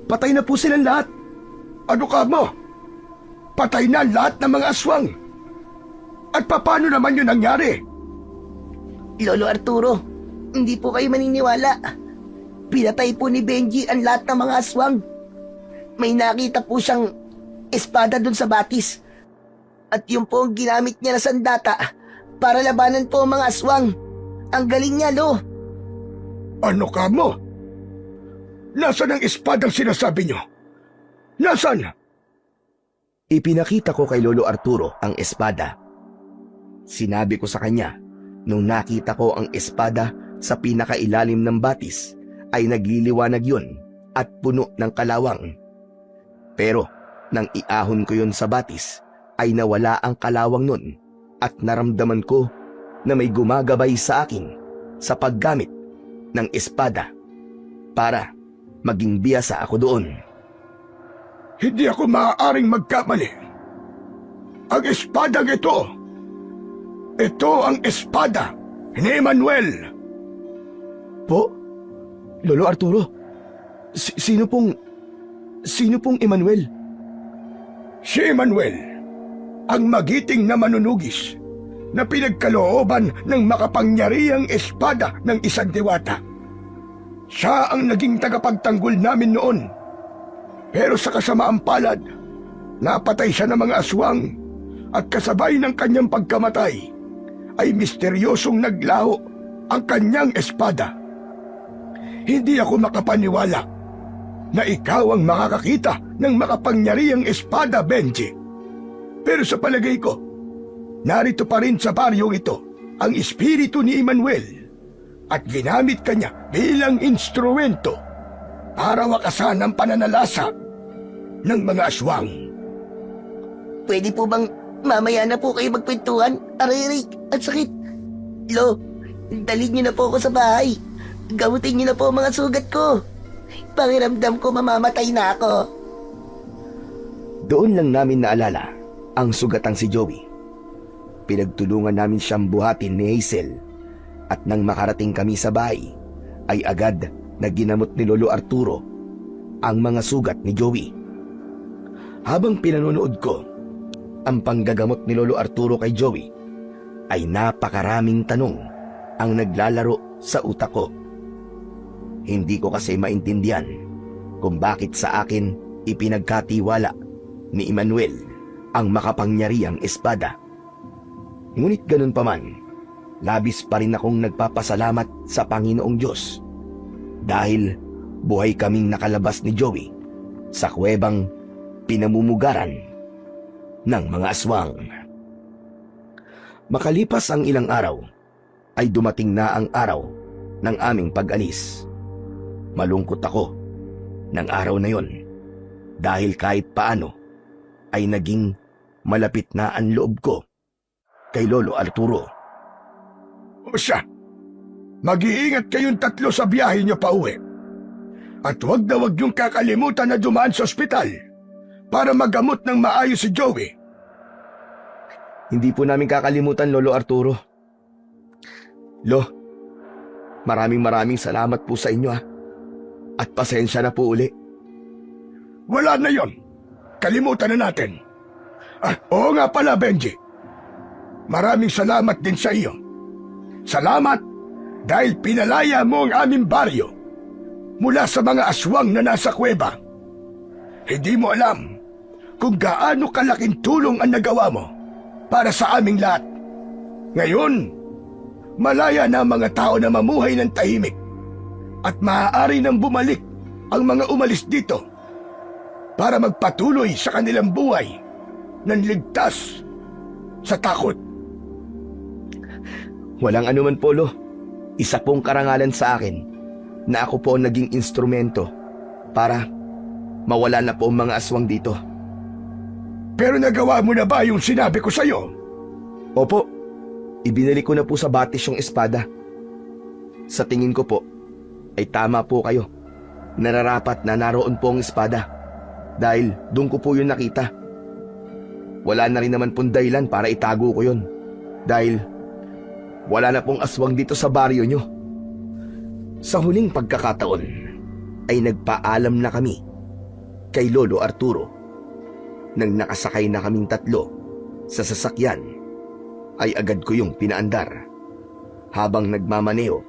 Patay na po silang lahat. Ano ka mo? Patay na lahat ng mga aswang. At paano naman yun nangyari? Lolo Arturo, hindi po kayo maniniwala. Pinatay po ni Benji ang lahat ng mga aswang. May nakita po siyang espada dun sa batis. At yun po ang ginamit niya na sandata para labanan po ang mga aswang. Ang galing niya, Lo. Ano ka mo? Nasaan ang espadang sinasabi nyo? Nasaan? Ipinakita ko kay Lolo Arturo ang espada. Sinabi ko sa kanya, nung nakita ko ang espada sa pinakailalim ng batis, ay nagliliwanag yun at puno ng kalawang. Pero Nang iahon ko yon sa batis, ay nawala ang kalawang nun at naramdaman ko na may gumagabay sa akin sa paggamit ng espada para maging biyasa ako doon. Hindi ako maaaring magkamali. Ang espadang ito ang espada ni Manuel. Po? Lolo Arturo? Sino pong Emmanuel? Si Manuel, ang magiting na manunugis na pinagkalooban ng makapangyarihang espada ng isang diwata. Siya ang naging tagapagtanggol namin noon. Pero sa kasamaang palad, napatay siya ng mga aswang at kasabay ng kanyang pagkamatay ay misteryosong naglaho ang kanyang espada. Hindi ako makapaniwala na ikaw ang makakakita ng makapangyarihang espada, Benji. Pero sa palagay ko, narito pa rin sa baryong ito ang espiritu ni Emmanuel at ginamit kanya bilang instrumento para wakasan ang pananalasa ng mga aswang. Pwede po bang mamaya na po kayo magkwentuhan? Aray, at sakit. Lo, dalhin niyo na po ako sa bahay. Gamutin niyo na po ang mga sugat ko. Pakiramdam ko mamamatay na ako. Doon lang namin naalala ang sugatang si Joey. Pinagtulungan namin siyang buhatin ni Hazel at nang makarating kami sa bahay ay agad na ginamot ni Lolo Arturo ang mga sugat ni Joey. Habang pinanonood ko ang panggagamot ni Lolo Arturo kay Joey ay napakaraming tanong ang naglalaro sa utak ko. Hindi ko kasi maintindihan kung bakit sa akin ipinagkatiwala ni Emmanuel ang makapangyarihang espada. Ngunit ganun pa man, labis pa rin akong nagpapasalamat sa Panginoong Diyos dahil buhay kaming nakalabas ni Joey sa kuwebang pinamumugaran ng mga aswang. Makalipas ang ilang araw, ay dumating na ang araw ng aming pag-alis. Malungkot ako ng araw na yon dahil kahit paano ay naging malapit na ang loob ko kay Lolo Arturo. O siya, mag-iingat kayong tatlo sa biyahe niyo pa uwi. At huwag na huwag yung kakalimutan na dumaan sa ospital para magamot ng maayos si Joey. Hindi po namin kakalimutan, Lolo Arturo. Lo, maraming salamat po sa inyo at pasensya na po uli. Wala na yon. Kalimutan na natin. Oo nga pala, Benji. Maraming salamat din sa iyo. Salamat dahil pinalaya mo ang aming baryo mula sa mga aswang na nasa kuweba. Hindi mo alam kung gaano kalaking tulong ang nagawa mo para sa aming lahat. Ngayon, malaya na ang mga tao na mamuhay ng tahimik at maaari nang bumalik ang mga umalis dito para magpatuloy sa kanilang buhay ng ligtas sa takot. Walang anuman po, Lo. Isa pong karangalan sa akin na ako po ang naging instrumento para mawala na po ang mga aswang dito. Pero nagawa mo na ba yung sinabi ko sa'yo? Opo, ibinalik ko na po sa batis yung espada. Sa tingin ko po, ay tama po kayo. Nararapat na naroon po ang espada dahil doon ko po yun nakita. Wala na rin naman pong dahilan para itago ko yun dahil wala na pong aswang dito sa baryo nyo. Sa huling pagkakataon ay nagpaalam na kami kay Lolo Arturo. Nang nakasakay na kaming tatlo sa sasakyan ay agad ko yung pinaandar. Habang nagmamaneho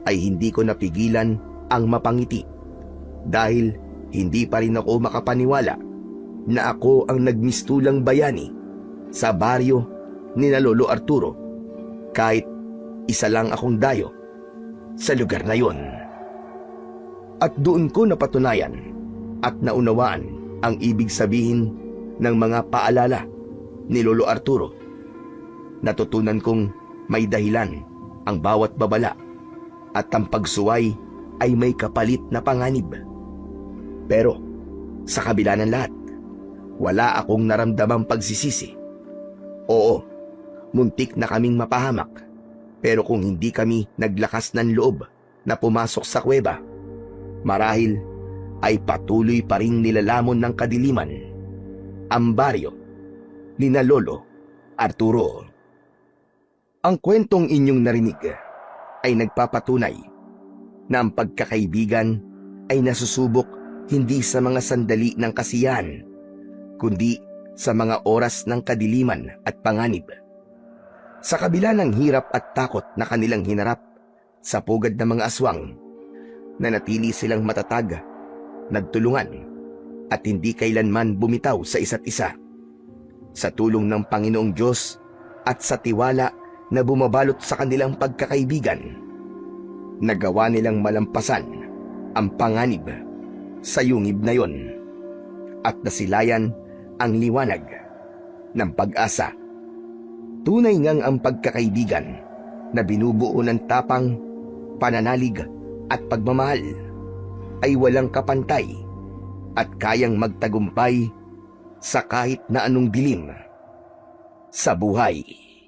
ay hindi ko napigilan ang mapangiti dahil hindi pa rin ako makapaniwala na ako ang nagmistulang bayani sa baryo ni na Lolo Arturo kahit isa lang akong dayo sa lugar na yon. At doon ko napatunayan at naunawaan ang ibig sabihin ng mga paalala ni Lolo Arturo. Natutunan kong may dahilan ang bawat babala at ang pagsuway ay may kapalit na panganib. Pero sa kabila ng lahat, wala akong naramdamang pagsisisi. Oo, muntik na kaming mapahamak, pero kung hindi kami naglakas ng loob na pumasok sa kuweba, marahil ay patuloy pa ring nilalamon ng kadiliman ang baryo ni na Lolo Arturo. Ang kwentong inyong narinig ay nagpapatunay na ang pagkakaibigan ay nasusubok hindi sa mga sandali ng kasiyahan, kundi sa mga oras ng kadiliman at panganib. Sa kabila ng hirap at takot na kanilang hinarap sa pugad ng mga aswang, nanatili silang matatag, nagtulungan, at hindi kailanman bumitaw sa isa't isa. Sa tulong ng Panginoong Diyos at sa tiwala na bumabalot sa kanilang pagkakaibigan, nagawa nilang malampasan ang panganib sa yungib na yon at nasilayan ang liwanag ng pag-asa. Tunay ngang ang pagkakaibigan na binubuo ng tapang, pananalig at pagmamahal ay walang kapantay at kayang magtagumpay sa kahit na anong dilim sa buhay.